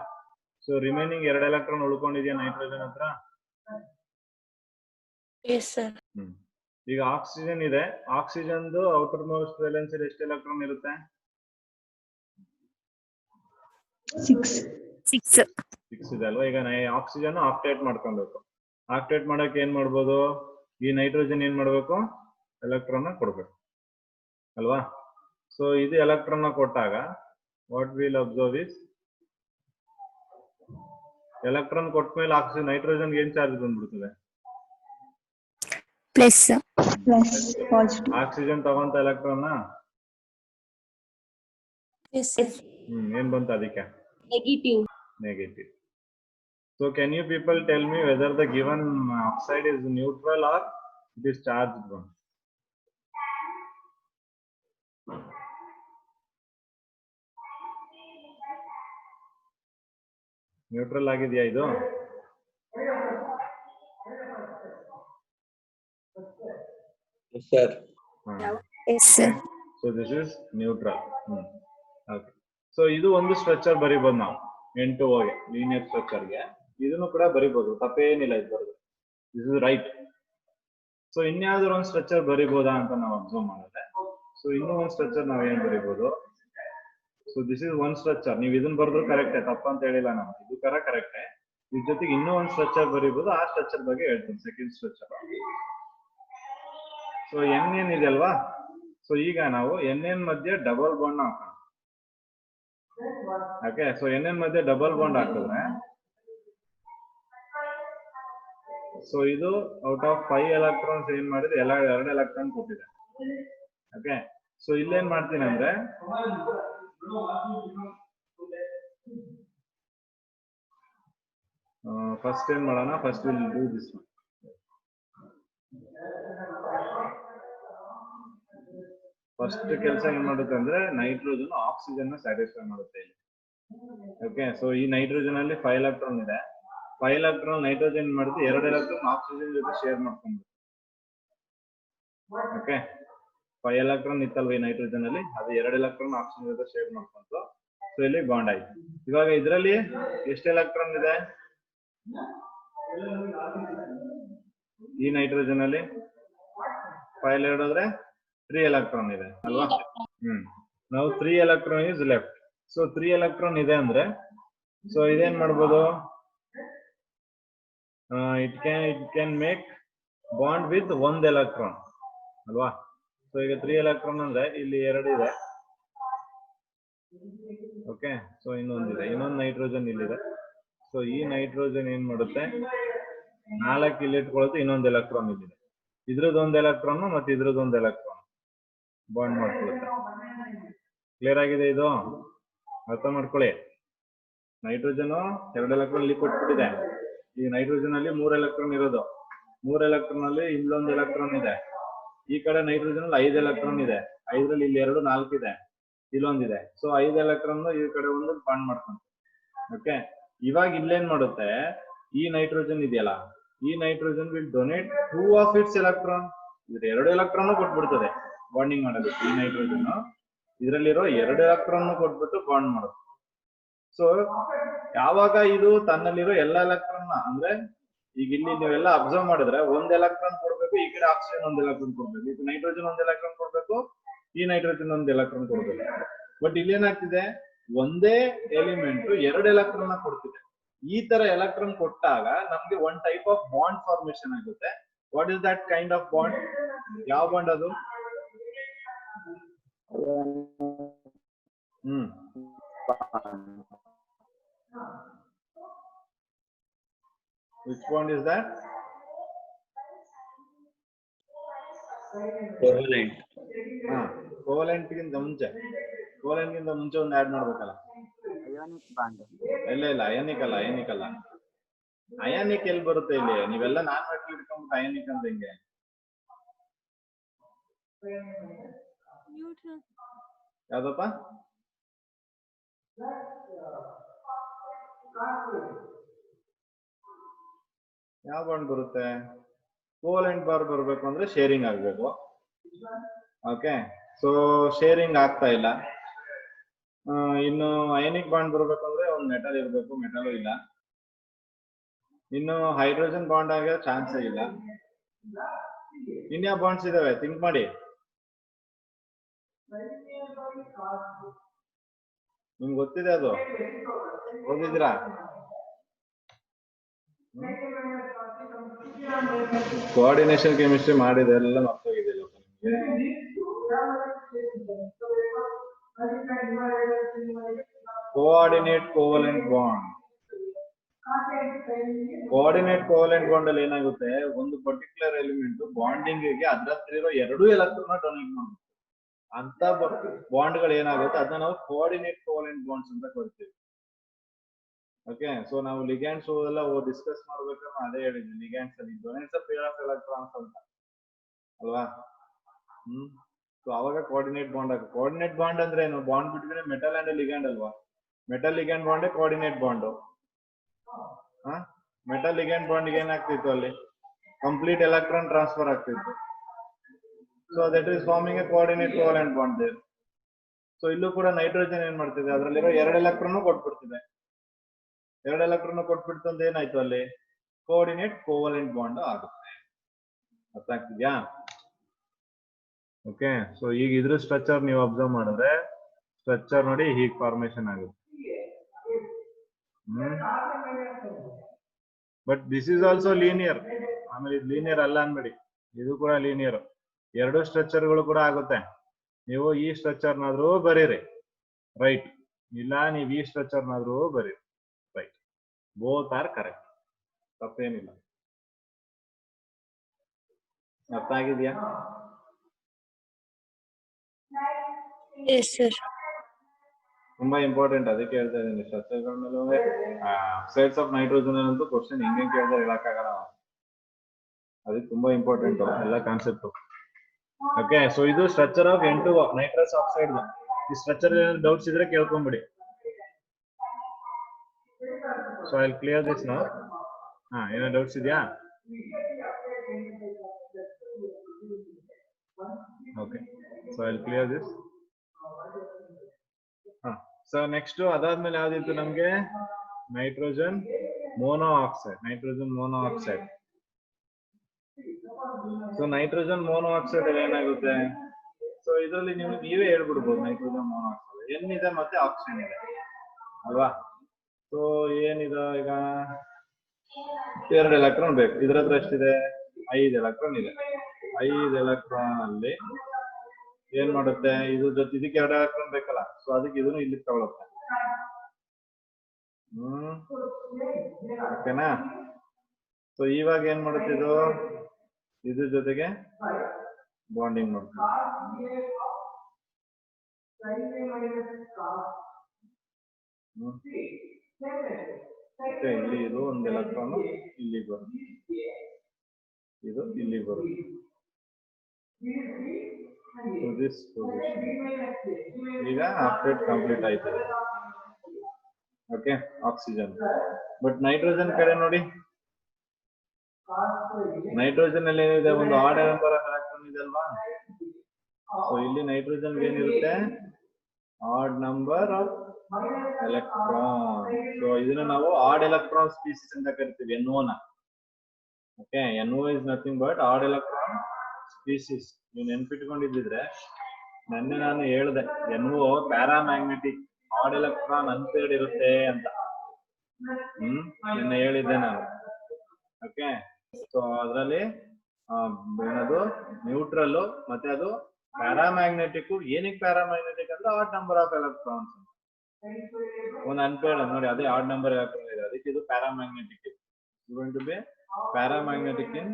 ಸೊ ರಿಮೈನಿಂಗ್ 2 ಎಲೆಕ್ಟ್ರಾನ್ ಉಳ್ಕೊಂಡಿದ್ಯಾ ನೈಟ್ರೋಜನ್ ಹತ್ರ. Yes sir. ಈಗ ಆಕ್ಸಿಜನ್ ಇದೆ, ಆಕ್ಸಿಜನ್ದು ಔಟರ್ ಮೋಸ್ಟ್ ವೇಲೆನ್ಸಿ ಎಷ್ಟು ಎಲೆಕ್ಟ್ರಾನ್ ಇರುತ್ತೆ, 6 ಇದೆ ಅಲ್ವಾ. ಈಗ ಆಕ್ಸಿಜನ್ ಆಕ್ಟೇಟ್ ಮಾಡ್ಕೊಬೇಕು. ಆಕ್ಟೇಟ್ ಮಾಡಕ್ ಏನ್ ಮಾಡ್ಬೋದು, ಈ ನೈಟ್ರೋಜನ್ ಏನ್ ಮಾಡ್ಬೇಕು, ಎಲೆಕ್ಟ್ರಾನ್ ಕೊಡ್ಬೇಕು ಅಲ್ವಾ. ಸೊ ಇದು ಎಲೆಕ್ಟ್ರಾನ್ ಕೊಟ್ಟಾಗ what will observe is, electron ಕೊಟ್ಮೇಲೆ ಆಕ್ಸಿಜನ್ ನೈಟ್ರೋಜನ್ ಏನ್ ಚಾರ್ಜ್ ಬಂದ್ಬಿಡ್ತದೆ, plus ಆಕ್ಸಿಜನ್ ತಗೊಂತ ಎಲೆಕ್ಟ್ರಾನ್ yes sir. ಏನ್ ಬಂತ ಅದಕ್ಕೆ, Negative. So can you people tell me whether the given oxide is neutral or it is charged one? Neutral ಆಗಿದೆಯಾ ಇದು? Yes sir. Yes sir. So this is neutral. Okay. So ಇದು ಒಂದು structure ಬರಿಬಹುದು ನಾವು N2O ಗೆ, linear structure ಗೆ. ಇದನ್ನು ಕೂಡ ಬರಿಬಹುದು, ತಪ್ಪೇನಿಲ್ಲ ಇದು ಬರೋದು. This is right. ಸೊ ಇನ್ಯಾವ್ದಾದ್ರು ಒಂದು ಸ್ಟ್ರಕ್ಚರ್ ಬರಿಬಹುದಾ ಅಂತ ನಾವು ಅಬ್ಸರ್ವ್ ಮಾಡಿದ್ರೆ, ಸೊ ಇನ್ನೂ ಒಂದು ಸ್ಟ್ರಕ್ಚರ್ ನಾವ್ ಏನ್ ಬರಿಬಹುದು, so this is one structure. ನೀವು ಇದನ್ನ ಬರೆದ್ರು ಕರೆಕ್ಟೇ, ತಪ್ಪಂತ ಹೇಳಿಲ್ಲ ನಾನು, ಇದು ಕರೆಕ್ಟೇ. ಇದ್ರ ಜೊತೆಗೆ ಇನ್ನೂ ಒಂದು ಸ್ಟ್ರಕ್ಚರ್ ಬರಿಬಹುದು. ಆ ಸ್ಟ್ರಕ್ಚರ್ ಬಗ್ಗೆ ಹೇಳ್ತೀನಿ, ಸೆಕೆಂಡ್ ಸ್ಟ್ರಕ್ಚರ್. ಸೊ N ಏನಿದೆ ಅಲ್ವಾ, ಸೊ ಈಗ ನಾವು NN ಮಧ್ಯೆ ಡಬಲ್ ಬಾಂಡ್ ಹಾಕೋಣ. ಓಕೆ, ಸೊ NN ಮಧ್ಯೆ ಡಬಲ್ ಬಾಂಡ್ ಹಾಕಿದ್ರೆ ಸೊ ಇದು ಔಟ್ ಆಫ್ 5 ಎಲೆಕ್ಟ್ರಾನ್ಸ್ ಏನ್ ಮಾಡಿದ್ರೆ 2 ಎಲೆಕ್ಟ್ರಾನ್ ಕೊಟ್ಟಿದೆ. ಓಕೆ, ಸೊ ಇಲ್ಲೇನ್ ಮಾಡ್ತೀನಿ ಅಂದ್ರೆ ಫಸ್ಟ್ ಏನ್ ಮಾಡೋಣ, first will do this one. First ಕೆಲಸ ಏನ್ ಮಾಡುತ್ತೆ ಅಂದ್ರೆ ನೈಟ್ರೋಜನ್ ಆಕ್ಸಿಜನ್ ನ ಸ್ಯಾಟಿಸ್ಫೈ ಮಾಡುತ್ತೆ ಇಲ್ಲಿ. ಓಕೆ, ಸೊ ಈ ನೈಟ್ರೋಜನ್ ಅಲ್ಲಿ 5 ಎಲೆಕ್ಟ್ರಾನ್ ಇದೆ. 5 ಎಲೆಕ್ಟ್ರಾನ್ ನೈಟ್ರೋಜನ್ ಮಾಡುತ್ತೆ, 2 ಎಲೆಕ್ಟ್ರಾನ್ ಆಕ್ಸಿಜನ್ ಜೊತೆ ಶೇರ್ ಮಾಡ್ಕೊಂಡು. ಓಕೆ, 5 ಎಲೆಕ್ಟ್ರಾನ್ ಇತ್ತಲ್ವ ಈ ನೈಟ್ರೋಜನ್ ಅಲ್ಲಿ, ಅದು 2 ಎಲೆಕ್ಟ್ರಾನ್ ಆಕ್ಸಿಜನ್ ಜೊತೆ ಶೇರ್ ಮಾಡ್ಕೊಂಡು ಸೊ ಇಲ್ಲಿ ಬಾಂಡ್ ಆಯ್ತು. ಇವಾಗ ಇದರಲ್ಲಿ ಎಷ್ಟು ಎಲೆಕ್ಟ್ರಾನ್ ಇದೆ ಈ ನೈಟ್ರೋಜನ್ ಅಲ್ಲಿ? 5 ಹಿಡಿದ್ರೆ 3 ಎಲೆಕ್ಟ್ರಾನ್ ಇದೆ ಅಲ್ವಾ? ನಾವು 3 electron is left. So 3 electron ಇದೆ ಅಂದ್ರೆ ಸೊ ಇದೇನ್ ಮಾಡ್ಬೋದು, it can make bond with 1 electron ಅಲ್ವಾ? ಸೊ ಈಗ 3 ಎಲೆಕ್ಟ್ರಾನ್ ಅಂದ್ರೆ ಇಲ್ಲಿ 2 ಇದೆ. ಓಕೆ, ಸೊ ಇನ್ನೊಂದಿದೆ, ಇನ್ನೊಂದು ನೈಟ್ರೋಜನ್ ಇಲ್ಲಿದೆ. ಸೊ ಈ ನೈಟ್ರೋಜನ್ ಏನ್ ಮಾಡುತ್ತೆ, 4 ಇಲ್ಲಿ ಇಟ್ಕೊಳ್ಳುತ್ತೆ, ಇನ್ನೊಂದು ಎಲೆಕ್ಟ್ರಾನ್ ಇಲ್ಲಿದೆ. ಇದ್ರದ್ದೊಂದು ಎಲೆಕ್ಟ್ರಾನ್ ಮತ್ತೆ ಇದ್ರದ್ದೊಂದು ಎಲೆಕ್ಟ್ರಾನ್ ಬಾಂಡ್ ಮಾಡ್ಕೊಳ್ಳುತ್ತೆ. ಕ್ಲಿಯರ್ ಆಗಿದೆ? ಇದು ಅರ್ಥ ಮಾಡ್ಕೊಳ್ಳಿ. ನೈಟ್ರೋಜನ್ 2 ಎಲೆಕ್ಟ್ರಾನ್ ಇಲ್ಲಿ ಕೊಟ್ಬಿಟ್ಟಿದೆ. ಈ ನೈಟ್ರೋಜನ್ ಅಲ್ಲಿ 3 ಎಲೆಕ್ಟ್ರಾನ್ ಇರೋದು. 3 ಎಲೆಕ್ಟ್ರಾನ್ ಅಲ್ಲಿ ಇಲ್ಲೊಂದು ಎಲೆಕ್ಟ್ರಾನ್ ಇದೆ. ಈ ಕಡೆ ನೈಟ್ರೋಜನ್ ಅಲ್ಲಿ 5 ಎಲೆಕ್ಟ್ರಾನ್ ಇದೆ. 5ರಲ್ಲಿ ಇಲ್ಲಿ 2 4 ಇದೆ, ಇಲ್ಲೊಂದಿದೆ. ಸೊ 5 ಎಲೆಕ್ಟ್ರಾನ್ ಈ ಕಡೆ ಒಂದು ಬಾಂಡ್ ಮಾಡ್ಕೊಂಡು. ಓಕೆ, ಇವಾಗ ಇಲ್ಲೇನ್ ಮಾಡುತ್ತೆ, ಈ ನೈಟ್ರೋಜನ್ ಇದೆಯಲ್ಲ, ಈ nitrogen will donate 2 of it's electron. ಇದ್ರ 2 ಎಲೆಕ್ಟ್ರಾನ್ ಕೊಟ್ಬಿಡ್ತದೆ ಬಾಂಡಿಂಗ್ ಮಾಡೋದಕ್ಕೆ. ಈ ನೈಟ್ರೋಜನ್ ಇದರಲ್ಲಿರೋ 2 ಎಲೆಕ್ಟ್ರಾನ್ ಕೊಟ್ಬಿಟ್ಟು ಬಾಂಡ್ ಮಾಡುತ್ತೆ. ಸೊ ಯಾವಾಗ ಇದು ತನ್ನಲ್ಲಿರೋ ಎಲ್ಲ ಎಲೆಕ್ಟ್ರಾನ್ ಅಂದ್ರೆ ಈಗ ಇಲ್ಲಿ ನೀವೆಲ್ಲ ಅಬ್ಸರ್ವ್ ಮಾಡಿದ್ರೆ 1 ಎಲೆಕ್ಟ್ರಾನ್ ಕೊಡ್ಬೇಕು, ಈ ಕಡೆ ಆಕ್ಸಿಜನ್ 1 ಎಲೆಕ್ಟ್ರಾನ್ ಕೊಡ್ಬೇಕು, ಈಗ ನೈಟ್ರೋಜನ್ 1 ಎಲೆಕ್ಟ್ರಾನ್ ಕೊಡ್ಬೇಕು, ಈ ನೈಟ್ರೋಜನ್ 1 ಎಲೆಕ್ಟ್ರಾನ್ ಕೊಡ್ಬೇಕು. ಬಟ್ ಇಲ್ಲಿ ಏನಾಗ್ತಿದೆ, ಒಂದೇ ಎಲಿಮೆಂಟ್ 2 ಎಲೆಕ್ಟ್ರಾನ್ ಕೊಡ್ತಿದೆ. ಈ ತರ ಎಲೆಕ್ಟ್ರಾನ್ ಕೊಟ್ಟಾಗ ನಮ್ಗೆ 1 ಟೈಪ್ ಆಫ್ ಬಾಂಡ್ ಫಾರ್ಮೇಶನ್ ಆಗುತ್ತೆ. What is that kind of bond? ಯಾವ ಬಾಂಡ್ ಅದು? Which bond is that? Covalent. Covalent ಗಿಂತ ಮುಂಚೆ ಒಂದು ಆಡ್ ಮಾಡ್ಬೇಕಲ್ಲ. ಇಲ್ಲ ಅಯಾನಿಕ್ ಅಲ್ಲ. ಅಯಾನಿಕ್ ಎಲ್ಲಿ ಬರುತ್ತೆ ಇಲ್ಲಿ? ನೀವೆಲ್ಲ ನಾನ್ ಮೆಟಲ್ ಇಟ್ಕೊಂಡ್ಬಿಟ್ಟು ಅಯಾನಿಕ್ ಅಂತ ಹೆಂಗೆ? ಯಾವ್ದಪ್ಪ? ಯಾವ ಬಾಂಡ್ ಬರುತ್ತೆ? ಕೋವಲೆಂಟ್ ಬಾರ್ ಬರ್ಬೇಕು ಅಂದ್ರೆ ಶೇರಿಂಗ್ ಆಗ್ಬೇಕು. ಓಕೆ, ಸೊ ಶೇರಿಂಗ್ ಆಗ್ತಾ ಇಲ್ಲ. ಇನ್ನು ಅಯಾನಿಕ್ ಬಾಂಡ್ ಬರ್ಬೇಕು ಅಂದ್ರೆ ಒಂದು ಮೆಟಲ್ ಇರ್ಬೇಕು, ಮೆಟಲ್ ಇಲ್ಲ. ಇನ್ನು ಹೈಡ್ರೋಜನ್ ಬಾಂಡ್ ಆಗೋ ಚಾನ್ಸೇ ಇಲ್ಲ. ಇನ್ಯಾವ ಬಾಂಡ್ಸ್ ಇದಾವೆ ಥಿಂಕ್ ಮಾಡಿ. ನಿಮ್ಗೆ ಗೊತ್ತಿದೆ ಅದು? ಓದಿದ್ರಾ? ಕೋಆರ್ಡಿನೇಷನ್ ಕೆಮಿಸ್ಟ್ರಿ ಮಾಡಿದೆ ಎಲ್ಲ ಮರ್ತೋಗಿದೆ ನಿಮ್ಗೆ. Coordinate covalent bond. Coordinate covalent bond ಅಲ್ಲಿ ಏನಾಗುತ್ತೆ, ಒಂದು ಪರ್ಟಿಕ್ಯುಲರ್ ಎಲಿಮೆಂಟ್ ಬಾಂಡಿಂಗ್ ಗೆ ಅದ್ರ ಹತ್ರ ಇರೋ 2 ಎಲೆಕ್ಟ್ರಾನ್ ಡೊನೇಟ್ ಮಾಡುತ್ತೆ. ಅಂತ ಬಾಂಡ್ ಗಳು ಏನಾಗುತ್ತೆ ಅದನ್ನ ನಾವು ಕೋಆರ್ಡಿನೇಟ್ ಕೋವಲೆಂಟ್ ಬಾಂಡ್ಸ್ ಅಂತ ಕರಿತೀವಿ. ಓಕೆ, ಸೊ ನಾವು ಲಿಗ್ಯಾಂಡ್ಸ್ ಎಲ್ಲ ಡಿಸ್ಕಸ್ ಮಾಡ್ಬೇಕಾದ್ರೆ ಅದೇ ಹೇಳಿದ್ವಿ. ಲಿಗ್ಯಾಂಡ್ಸ್ ಅಲ್ಲಿ ಡೊನೇಟ್ಸ್ ಪೇರ್ ಆಫ್ ಎಲೆಕ್ಟ್ರಾನ್ಸ್ ಅಂತ ಅಲ್ವಾ? ಸೊ ಅವಾಗ ಕೋಆರ್ಡಿನೇಟ್ ಬಾಂಡ್ ಆಗುತ್ತೆ. ಕೋಆರ್ಡಿನೇಟ್ ಬಾಂಡ್ ಅಂದ್ರೆ ಏನು? Bond between metal and ligand ಅಲ್ವಾ? Metal ligand bond coordinate bond. Metal ligand bond ಏನಾಗ್ತಿತ್ತು, ಅಲ್ಲಿ ಕಂಪ್ಲೀಟ್ ಎಲೆಕ್ಟ್ರಾನ್ ಟ್ರಾನ್ಸ್ಫರ್ ಆಗ್ತಿತ್ತು. So that is forming a coordinate covalent bond there. So ಇಲ್ಲೂ ಕೂಡ ನೈಟ್ರೋಜನ್ ಏನ್ ಮಾಡ್ತಿದೆ, ಅದರಲ್ಲಿರೋ 2 ಎಲೆಕ್ಟ್ರಾನ್ ಕೊಟ್ಬಿಡ್ತಿದೆ. 2 ಎಲೆಕ್ಟ್ರಾನ್ ಕೊಟ್ಬಿಡ್ತು ಅಂತ ಏನಾಯ್ತು, ಅಲ್ಲಿ ಕೋಆರ್ಡಿನೇಟ್ ಕೋವಲೆಂಟ್ ಬಾಂಡ್ ಆಗುತ್ತೆ. ಅರ್ಥ ಆಗ್ತಿದ್ಯಾ? ಓಕೆ, ಸೊ ಈಗ ಇದ್ರ ಸ್ಟ್ರಕ್ಚರ್ ನೀವು ಅಬ್ಸರ್ವ್ ಮಾಡಿದ್ರೆ ಸ್ಟ್ರಕ್ಚರ್ ನೋಡಿ ಹೀಗ್ ಫಾರ್ಮೇಶನ್ ಆಗುತ್ತೆ. But this is also linear. ಆಮೇಲೆ ಇದು ಲೀನಿಯರ್ ಅಲ್ಲ ಅನ್ಬೇಡಿ, ಇದು ಕೂಡ ಲೀನಿಯರ್. 2 ಸ್ಟ್ರಕ್ಚರ್ಗಳು ಕೂಡ ಆಗುತ್ತೆ. ನೀವು ಈ ಸ್ಟ್ರಕ್ಚರ್ನಾದ್ರೂ ಬರೀರಿ, ರೈಟ್. ಇಲ್ಲ ನೀವು ಈ ಸ್ಟ್ರಕ್ಚರ್ನಾದ್ರೂ ಬರೀರಿ, ರೈಟ್. ಬೋತ್ ಆರ್ ಕರೆಕ್ಟ್, ತಪ್ಪೇನಿಲ್ಲ. ಅರ್ಥ ಆಗಿದ್ಯಾ? Yes, sir. ತುಂಬಾ ಇಂಪಾರ್ಟೆಂಟ್, ಅದಕ್ಕೆ ಹೇಳ್ತಾ ಇದ್ದೀನಿ. ಸ್ಟ್ರಕ್ಚರ್ಗಳ ಮೇಲೆ ಆಕ್ಸೈಡ್ಸ್ ಆಫ್ ನೈಟ್ರೋಜನ್ ಅಂತೂ ಕ್ವಶನ್ ಹೆಂಗೆ ಕೇಳಿದ್ರೆ ಹೇಳಕ್ಕಾಗಲ್ಲ. ಅದಕ್ಕೆ ತುಂಬಾ ಇಂಪಾರ್ಟೆಂಟ್ ಎಲ್ಲ ಕಾನ್ಸೆಪ್ಟ್. ಓಕೆ, ಸೊ ಇದು structure of N2O nitrous oxide. ಈ ಸ್ಟ್ರಕ್ಚರ್ ಡೌಟ್ಸ್ ಇದ್ರೆ ಕೇಳ್ಕೊಂಬಿಡಿ. So I clear this now. ಏನೋ ಡೌಟ್ಸ್ ಇದೆಯಾ? Okay, so I clear this. So next ಅದಾದ್ಮೇಲೆ ಯಾವ್ದಿತ್ತು ನಮ್ಗೆ? Nitrogen mono oxide. Nitrogen mono oxide. So nitrogen mono oxide ಏನಾಗುತ್ತೆ? ಸೊ ಇದರಲ್ಲಿ ನೀವೇ ಹೇಳ್ಬಿಡ್ಬೋದು. ನೈಟ್ರೋಜನ್ ಮೋನೋ ಆಕ್ಸೈಡ್ ಏನಿದೆ ಮತ್ತೆ ಆಕ್ಸಿಜನ್ ಇದೆ ಅಲ್ವಾ? ಸೊ ಏನಿದೆ ಈಗ? 2 ಎಲೆಕ್ಟ್ರಾನ್ ಬೇಕು. ಇದ್ರ ಹತ್ರ ಎಷ್ಟಿದೆ? 5 ಎಲೆಕ್ಟ್ರಾನ್ ಇದೆ. 5 ಎಲೆಕ್ಟ್ರಾನ್ ಅಲ್ಲಿ ಏನ್ ಮಾಡುತ್ತೆ? ಇದು ಜೊತೆ ಇದಕ್ಕೆ 2 ಎಲೆಕ್ಟ್ರಾನ್ ಬೇಕಲ್ಲ, ಸೊ ಅದಕ್ಕೆ ಇದನ್ನು ಇಲ್ಲಿ ತಗೊಳುತ್ತೆ. ಓಕೆನಾ? ಸೊ ಇವಾಗ ಏನ್ ಮಾಡುತ್ತೆ ಇದು? ಇದ್ರ ಜೊತೆಗೆ ಬಾಂಡಿಂಗ್ ಮಾಡುತ್ತೆ. ಮತ್ತೆ ಇಲ್ಲಿ ಇದು ಒಂದು ಎಲೆಕ್ಟ್ರಾನ್ ಇಲ್ಲಿಗೆ ಬರುತ್ತೆ, ಇದು ಇಲ್ಲಿಗೆ ಬರುತ್ತೆ. ಈಗ ಆಕ್ಸೈಡ್ ಕಂಪ್ಲೀಟ್ ಆಯ್ತು. Okay, oxygen. ಬಟ್ ನೈಟ್ರೋಜನ್ ಕಡೆ ನೋಡಿ, ನೈಟ್ರೋಜನ್ ಅಲ್ಲಿ ಏನಿದೆ? ಒಂದು ಆಡ್ ನಂಬರ್ ಆಫ್ ಎಲೆಕ್ಟ್ರಾನ್ ಇದೆ ಅಲ್ವಾ? ಸೊ ಇಲ್ಲಿ ನೈಟ್ರೋಜನ್ ಏನಿರುತ್ತೆ? Odd number of electron. So ಇದನ್ನ ನಾವು ಆಡ್ ಎಲೆಕ್ಟ್ರಾನ್ ಸ್ಪೀಸೀಸ್ ಅಂತ ಕರಿತೀವಿ, NO ನ. Okay, NO is nothing but odd electron species. ನೀವು ನೆನ್ಪಿಟ್ಕೊಂಡಿದ್ರೆ ನೆನ್ನೆ ನಾನು ಹೇಳ್ದೆ, NO paramagnetic odd electron unpaired ಇರುತ್ತೆ ಅಂತ. ನಿನ್ನೆ ಹೇಳಿದ್ದೆ ನಾನು. ಓಕೆ, ಸೊ ಅದರಲ್ಲಿ ಏನದು? ನ್ಯೂಟ್ರಲ್ ಮತ್ತೆ ಅದು ಪ್ಯಾರಾಮ್ಯಾಗ್ನೆಟಿಕ್. ಏನಕ್ಕೆ ಪ್ಯಾರಾಮ್ಯಾಗ್ನೆಟಿಕ್ ಅಂದ್ರೆ ಆಡ್ ನಂಬರ್ ಆಫ್ ಎಲೆಕ್ಟ್ರಾನ್ಸ್. ಒಂದು ಅನ್ಪೇರ್ಡ್ ನೋಡಿ, ಅದೇ ಆಡ್ ನಂಬರ್ ಎಲೆಕ್ಟ್ರಾನ್ ಇದೆ, ಅದಕ್ಕೆ ಇದು paramagnetic. Going to be paramagnetic in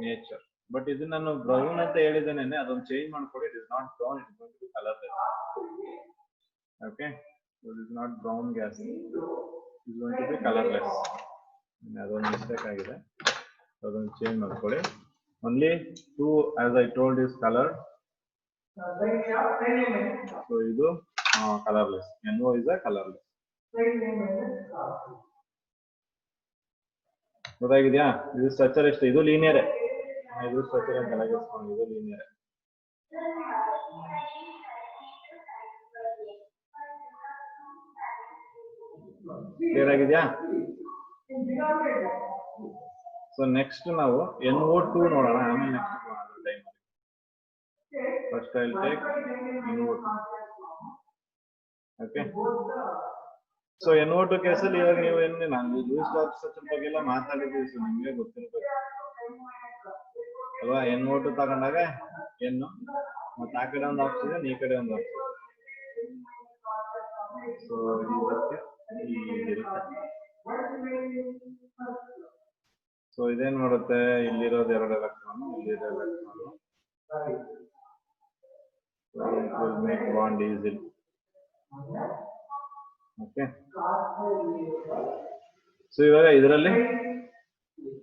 nature. But ಇದು ನಾನು ಬ್ರೌನ್ ಅಂತ ಹೇಳಿದ್ದೇನೆ, ಅದೊಂದು ಚೇಂಜ್ ಮಾಡ್ಕೊಡಿ. It is not brown, it is going to be colourless. Okay, it is not brown gas, it is going to be colourless. ಅದೊಂದು mistake ಆಗಿದೆ, ಅದೊಂದು change ಮಾಡ್ಕೊಳ್ಳಿ. Only 2 as I told is colour. So ಇದು colourless. NO is a colorless. ಗೊತ್ತಾಗಿದ್ಯಾ? ಇದು structure ಎಷ್ಟು? ಇದು linear. ಇದು structure ಅಂತ ಲಗೇಸ್ಕೊಂಡು, ಇದು ಲೀನಿಯರ್. ಕ್ಲಿಯರ್ ಆಗಿದ್ಯಾ? ಸೊ ನೆಕ್ಸ್ಟ್ ನಾವು NO2 ನೋಡೋಣ, ಆಮೇಲೆ next time. First I will take NO2. Okay, so NO2 ಕೇಸಲ್ಲಿ ಇವಾಗ ನೀವು ನಾನು ಲೂಸ್ ಚಾರ್ಜ್ ಸ್ಟ್ರಕ್ಚರ್ ಬಗ್ಗೆ ಎಲ್ಲ ಮಾತಾಡಿದ್ದೀವಿ, ಸೊ ನಿಮಗೆ ಗೊತ್ತಿರಬೇಕು ಅಲ್ವಾ? NO2 ತಗೊಂಡಾಗ N ಮತ್ತೆ ಆ ಕಡೆ ಒಂದು ಆಕ್ಸಿಜನ್, ಈ ಕಡೆ ಒಂದು ಆಕ್ಸಿಜನ್. ಸೊ ಇದಕ್ಕೆ ಹೀಗಿರುತ್ತೆ. ಸೊ ಇದೇನ್ ಮಾಡುತ್ತೆ? ಇಲ್ಲಿರೋದು 2 ಎಲೆಕ್ಟ್ರಾನ್, ಇಲ್ಲಿರೋ electron. It will make bond easily. Okay, so ಇವಾಗ ಇದರಲ್ಲಿ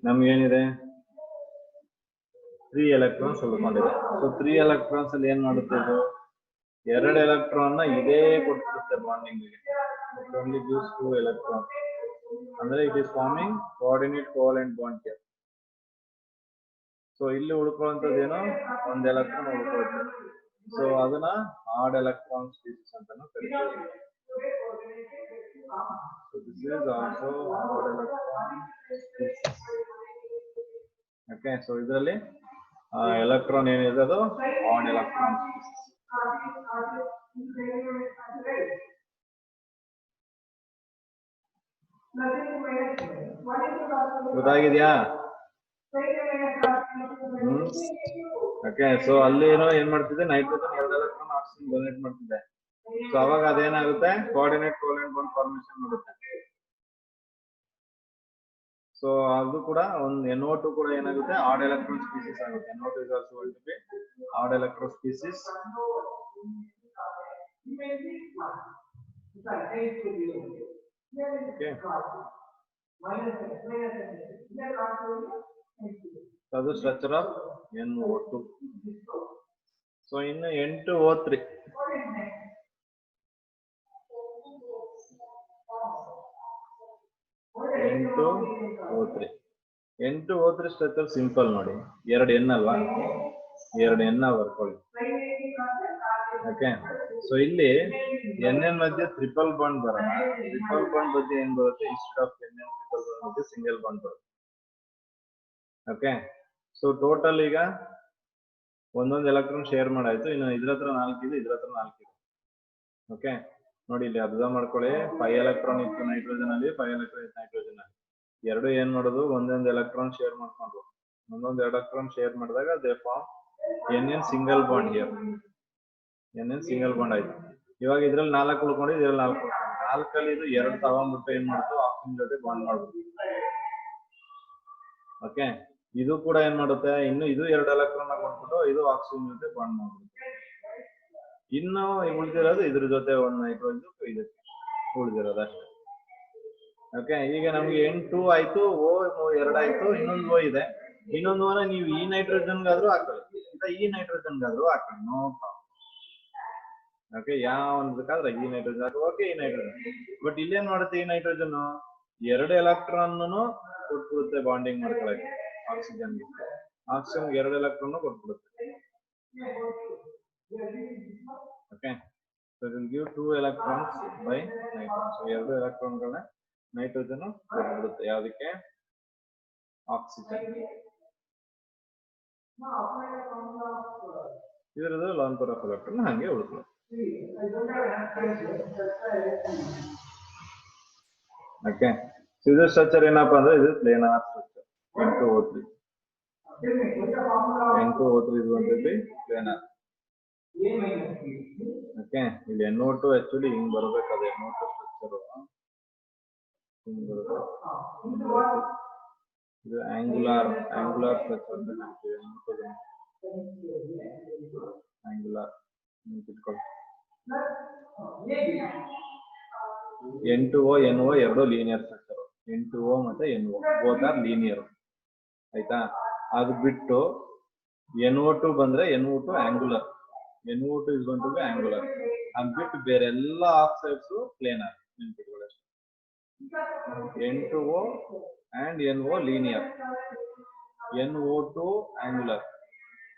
ನಮ್ಗೇನಿದೆ? 3 ಎಲೆಕ್ಟ್ರಾನ್ಸ್ ಉಳ್ಕೊಂಡಿದೆ. ಸೊ 3 ಎಲೆಕ್ಟ್ರಾನ್ಸ್ ಅಲ್ಲಿ ಏನ್ ಮಾಡುತ್ತೆ? ಇದು 2 ಎಲೆಕ್ಟ್ರಾನ್ ನ ಇದೇ ಕೊಟ್ಟಿರುತ್ತೆ ಬಾಂಡಿಂಗ್ ಗೆ. It only gives 2 electrons. ಅಂದ್ರೆ it is farming coordinate covalent bond here. So ಇಲ್ಲಿ ಉಳ್ಕೊಳ್ಳುವಂಥದ್ದು ಏನೋ 1 ಎಲೆಕ್ಟ್ರಾನ್ ಉಳ್ಕೊಳ್ಳುತ್ತೆ. ಸೊ ಅದನ್ನ ಆಡ್ ಎಲೆಕ್ಟ್ರಾನ್ ಸ್ಪೀಸೀಸ್ ಅಂತಾನು ಕರೀತೀವಿ. So this is also odd electron species. Okay, so ಇದರಲ್ಲಿ ಎಲೆಕ್ಟ್ರಾನ್ ಏನಿದೆ ಅದು ಆಡ್ ಎಲೆಕ್ಟ್ರಾನ್ ಸ್ಪೀಸೀಸ್. ಗೊತ್ತಾಗಿದ್ಯಾ? ಓಕೆ, ಸೊ ಅಲ್ಲಿ ಏನೋ ಏನ್ ಮಾಡ್ತಿದೆ? ನೈಟ್ರೋಜನ್ 2 ಎಲೆಕ್ಟ್ರಾನ್ ಆಕ್ಸಿಜನ್ ಡೊನೇಟ್ ಮಾಡ್ತಿದೆ. ಸೊ ಅವಾಗ ಅದೇನಾಗುತ್ತೆ, ಕೋಆರ್ಡಿನೇಟ್ ಕೋವೆಲೆಂಟ್ ಬಾಂಡ್ ಫಾರ್ಮೇಶನ್ ಮಾಡುತ್ತೆ. ಸೊ ಅದು ಕೂಡ ಒಂದು NO2 ಕೂಡ ಏನಾಗುತ್ತೆ, ಆಡ್ ಎಲೆಕ್ಟ್ರಾನ್ ಸ್ಪೀಸಿಸ್ ಆಗುತ್ತೆ. NO2 is also going to be odd electron species. Okay. So the structure of NO2. So in N2O3. N2O3 structure simple ನೋಡಿ, 2 N ಅಲ್ವಾ, 2 N ಬರ್ಕೊಳ್ಳಿ. ಓಕೆ, ಸೊ ಇಲ್ಲಿ NN ಮಧ್ಯೆ ಟ್ರಿಪಲ್ ಬಾಂಡ್ ಬರಲ್ಲ. Triple bond ಮಧ್ಯೆ ಏನ್ ಬರುತ್ತೆ, instead of NN triple bond ಮಧ್ಯೆ ಸಿಂಗಲ್ ಬಾಂಡ್ ಬರುತ್ತೆ. ಓಕೆ, ಸೊ ಟೋಟಲ್ ಈಗ ಒಂದೊಂದು ಎಲೆಕ್ಟ್ರಾನ್ ಶೇರ್ ಮಾಡಾಯ್ತು. ಇನ್ನು ಇದ್ರ ಹತ್ರ 4 ಇದೆ, ಇದ್ರ ಹತ್ರ 4 ಇದೆ. ಓಕೆ ನೋಡಿ, ಇಲ್ಲಿ ಅಬ್ಸರ್ವ್ ಮಾಡ್ಕೊಳ್ಳಿ, 5 ಎಲೆಕ್ಟ್ರಾನ್ ಇತ್ತು ನೈಟ್ರೋಜನ್ ಅಲ್ಲಿ, 5 ಎಲೆಕ್ಟ್ರಾನ್ ಇತ್ತು ನೈಟ್ರೋಜನ್ ಅಲ್ಲಿ. ಎರಡು ಏನ್ ಮಾಡೋದು, ಒಂದೊಂದು ಎಲೆಕ್ಟ್ರಾನ್ ಶೇರ್ ಮಾಡ್ಕೊಂಡು, ಒಂದೊಂದು ಎಲೆಕ್ಟ್ರಾನ್ ಶೇರ್ ಮಾಡಿದಾಗ they form NN single bond. Here NN single bond ಆಯ್ತು. ಇವಾಗ ಇದ್ರಲ್ಲಿ 4 ಉಳ್ಕೊಂಡು, ಇದ್ರಲ್ಲಿ 4 ಉಳ್ಕೊಂಡು, 4ಅಲ್ಲಿ ಇದು 2 ತಗೊಂಡ್ಬಿಟ್ಟು ಏನ್ ಮಾಡ್ತು, ಆಕ್ಸಿಜನ್ ಜೊತೆ ಬಾಂಡ್ ಮಾಡ್ಬೋದು. ಓಕೆ, ಇದು ಕೂಡ ಏನ್ ಮಾಡುತ್ತೆ, ಇನ್ನು ಇದು 2 ಎಲೆಕ್ಟ್ರಾನ್ ಕೊಟ್ಬಿಟ್ಟು ಇದು ಆಕ್ಸಿಜನ್ ಜೊತೆ ಬಾಂಡ್ ಮಾಡ್ಬಿಡುತ್ತೆ. ಇನ್ನು ಉಳಿದಿರೋದು ಇದ್ರ ಜೊತೆ ಒಂದು ನೈಟ್ರೋಜನ್ ಇದಕ್ಕೆ ಉಳಿದಿರೋದು ಅಷ್ಟೇ. ಓಕೆ, ಈಗ ನಮ್ಗೆ N2 ಆಯ್ತು, O2 ಆಯ್ತು, ಇನ್ನೊಂದು O ಇದೆ. ಇನ್ನೊಂದು ಓನ ನೀವು ಈ ನೈಟ್ರೋಜನ್ಗಾದ್ರೂ ಹಾಕೊಳ್ಳಿ, ಇಲ್ಲ ಈ ನೈಟ್ರೋಜನ್ಗಾದ್ರೂ ಹಾಕೊಳ್ಳಿ, ನೋ ಪ್ರಾಬ್ಲಮ್. ಓಕೆ, ಯಾವ ಒಂದಕ್ಕಾದ್ರೆ ಈ ನೈಟ್ರೋಜನ್ ಹಾಕಿ, ಓಕೆ ಈ ನೈಟ್ರೋಜನ್. ಬಟ್ ಇಲ್ಲೇನ್ ಮಾಡುತ್ತೆ, ಈ ನೈಟ್ರೋಜನ್ 2 ಎಲೆಕ್ಟ್ರಾನ್ ಕೊಟ್ಬಿಡುತ್ತೆ ಬಾಂಡಿಂಗ್ ಮಾಡ್ಕೊಳಕ್ಕೆ ಆಕ್ಸಿಜನ್ಗೆ. ಆಕ್ಸಿಜನ್ 2 ಎಲೆಕ್ಟ್ರಾನ್ ಕೊಟ್ಬಿಡುತ್ತೆ. Okay, so it will give 2 electrons by nitrogen. So 2 ಎಲೆಕ್ಟ್ರಾನ್ಗಳನ್ನ nitrogen ಕೊಟ್ಬಿಡುತ್ತೆ ಯಾವುದಕ್ಕೆ, ಆಕ್ಸಿಜನ್. ಇದರದ್ದು ಲಾನ್ ಪೇರ್ ಆಫ್ ಎಲೆಕ್ಟ್ರಾನ್ ಹಂಗೆ ಉಳಿಕೊಳ್ಳುತ್ತೆ. ಓಕೆ, ಇದು ಸ್ಟ್ರಕ್ಚರ್ ಏನಪ್ಪಾ ಅಂದ್ರೆ, ಇದು planar structure. N2O3 is going to be planar. Okay, ಇಲ್ಲಿ NO2 ಆಕ್ಚುಲಿ ಹಿಂಗ್ ಬರ್ಬೇಕು, ಅದು NO2 ಸ್ಟ್ರಕ್ಚರ್ ಹಿಂಗ್ ಬರುತ್ತೆ. ಇದು ಆಂಗುಲಾರ್ ಸ್ಟ್ರಕ್ಚರ್ ಅಂತ ಕರಿತೀವಿ. ಆಂಗುಲಾರ್ ಇಟ್ಕೊಳ್ಳಿ. N2O NO ಎರಡು ಲೀನಿಯರ್ ಸ್ಟ್ರಕ್ಚರ್. N2O ಮತ್ತೆ NO ಬೋತ್ ಆರ್ ಲೀನಿಯರ್. ಆಯ್ತಾ, ಅದು ಬಿಟ್ಟು NO2 ಬಂದ್ರೆ NO2 angular. NO2 is going to be angular. And ಬಿಟ್ಟು ಬೇರೆ ಎಲ್ಲ oxides planar. N2O and NO linear. NO2 angular.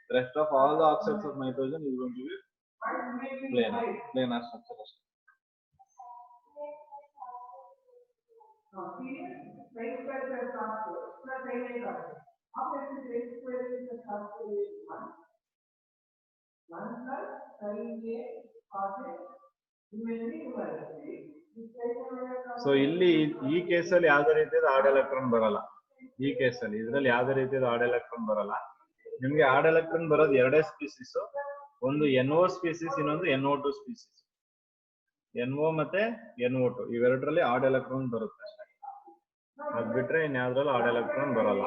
The rest of all the oxides of nitrogen is going to be planar structure. So ಇಲ್ಲಿ ಈ ಕೇಸಲ್ಲಿ ಯಾವುದೇ ರೀತಿಯಾದ add electron ಬರಲ್ಲ. ಈ ಕೇಸಲ್ಲಿ ಇದ್ರಲ್ಲಿ ಯಾವುದೇ ರೀತಿಯಾದ ಆಡ್ ಎಲೆಕ್ಟ್ರಾನ್ ಬರಲ್ಲ. ನಿಮ್ಗೆ ಆಡ್ ಎಲೆಕ್ಟ್ರಾನ್ ಬರೋದು 2 ಸ್ಪೀಸಿಸ್, ಒಂದು NO ಸ್ಪೀಸಿಸ್, ಇನ್ನೊಂದು NO2 ಸ್ಪೀಸಿಸ್. NO ಮತ್ತೆ NO2 ಇವೆರಡರಲ್ಲಿ ಆಡ್ ಎಲೆಕ್ಟ್ರಾನ್ ಬರುತ್ತೆ ಅಷ್ಟೇ. ಅದ್ ಬಿಟ್ರೆ ಇನ್ಯಾವ್ದ್ರಲ್ಲಿ ಆಡ್ ಎಲೆಕ್ಟ್ರಾನ್ ಬರಲ್ಲ.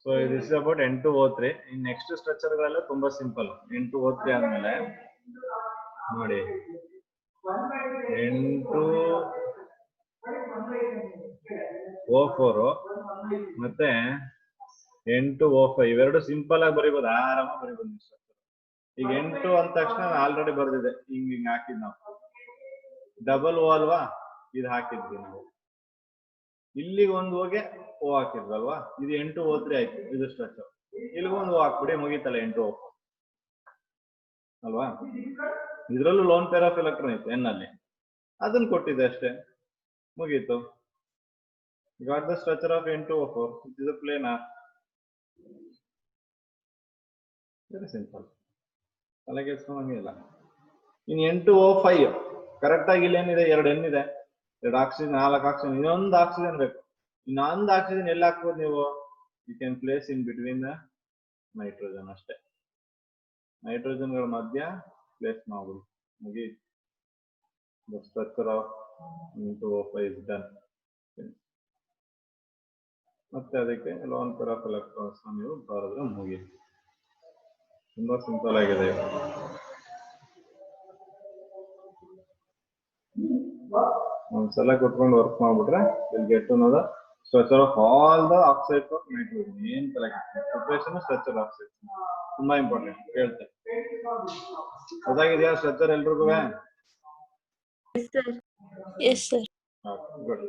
So this is about N2O3. In next structure ಗಳೆಲ್ಲ ತುಂಬಾ ಸಿಂಪಲ್. N2O3 ಆದ್ಮೇಲೆ ನೋಡಿ N2O4 ಮತ್ತೆ N2O5 ಇವೆರಡು ಸಿಂಪಲ್ ಆಗಿ ಬರೀಬಹುದು, ಆರಾಮಾಗಿ ಬರೀಬಹುದು. ಈಗ N2 ಅಂದ ತಕ್ಷಣ ಆಲ್ರೆಡಿ ಬರ್ದಿದೆ, ಹಿಂಗ್ ಹಾಕಿದ್ ನಾವು. ಡಬಲ್ O ಅಲ್ವಾ, ಇದು ಹಾಕಿದ್ವಿ ನಾವು. ಇಲ್ಲಿಗೆ ಒಂದು ಹೋಗಿ O ಹಾಕಿದ್ವಲ್ವಾ, ಇದು N2O3 ಆಯ್ತು. ಇದು ಸ್ಟ್ರಕ್ಚರ್. ಇಲ್ಲಿಗೆ ಒಂದು O ಹಾಕ್ಬಿಡಿ, ಮುಗೀತಲ್ಲ N2O4 ಅಲ್ವಾ. ಇದ್ರಲ್ಲೂ ಲೋನ್ ಪೇರ್ ಆಫ್ ಎಲೆಕ್ಟ್ರಾನ್ ಇತ್ತು N ಅಲ್ಲಿ, ಅದನ್ನ ಕೊಟ್ಟಿದೆ ಅಷ್ಟೇ, ಮುಗೀತು. Got the structure of N2O4. It is a planar. Very simple, ತಲೆಗೆ ಇಲ್ಲ. ಇನ್ N2O5 ಕರೆಕ್ಟ್ ಆಗಿ ಇಲ್ಲಿ ಏನಿದೆ, 2 N ಇದೆ. 2 ಆಕ್ಸಿಜನ್ 4 ಆಕ್ಸಿಜನ್ ಇನ್ನೊಂದು ಆಕ್ಸಿಜನ್ ಬೇಕು. ಇನ್ನೊಂದು ಆಕ್ಸಿಜನ್ ಎಲ್ಲಿ ಹಾಕ್ಬೋದು ನೀವು? You can place in between the nitrogen ಅಷ್ಟೇ. ನೈಟ್ರೋಜನ್ಗಳ ಮಧ್ಯ ಪ್ಲೇಸ್ ಮಾಡ್ಬಿಡಿ, ಮುಗಿ. The structure of N2O5 is done. ಮತ್ತೆ ಅದಕ್ಕೆ lone pair of electrons ನೀವು ಬರೆದ್ರೆ ಮುಗಿ. ತುಂಬಾ ಸಿಂಪಲ್ ಆಗಿದೆ. ಒಂದ್ಸಲ ಕುತ್ಕೊಂಡು ವರ್ಕ್ ಮಾಡ್ಬಿಟ್ರೆ will get to know the structure of all the oxides of nitrogen. ಏನ್ ತಲೆ ಪ್ರಿಪರೇಷನ್ ಸ್ಟ್ರಕ್ಚರ್ ಆಕ್ಸೈಡ್ ತುಂಬಾ ಇಂಪಾರ್ಟೆಂಟ್ ಕೇಳ್ತಾರೆ. ಗೊತ್ತಾಗಿದೆಯಾ ಸ್ಟ್ರಕ್ಚರ್ ಎಲ್ರಿಗೂ? Yes, sir. Yes, sir. Good.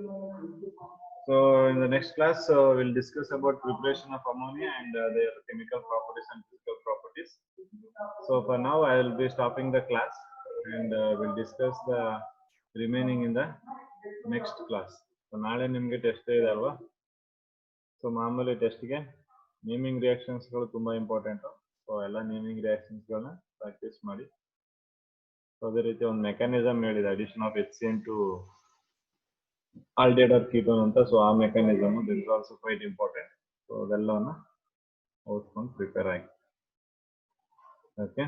So in the next class we'll discuss about preparation of ammonia and their chemical properties and physical properties. So for now I will be stopping the class and we'll discuss the remaining in the next class. So ನಾಳೆ ನಿಮಗೆ test ಇದೆ ಅಲ್ವಾ? So ಮಾಮೂಲಿ ಟೆಸ್ಟ್ಗೆ naming ರಿಯಾಕ್ಷನ್ಸ್ಗಳು ತುಂಬಾ important. So ಎಲ್ಲ naming ರಿಯಾಕ್ಷನ್ಸ್ಗಳನ್ನ practice ಮಾಡಿ. ಸೊ ಅದೇ ರೀತಿ ಒಂದು ಮೆಕ್ಯಾನಿಸಮ್ ಹೇಳಿದೆ, addition of HCN to aldehyde or ketone ಅಂತ. ಸೊ ಆ mechanism this is also quite important. So ಅದೆಲ್ಲವನ್ನ ಓದ್ಕೊಂಡು ಪ್ರಿಪೇರ್ ಆಗಿ. Okay,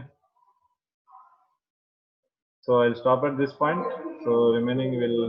so I'll stop at this point. So remaining will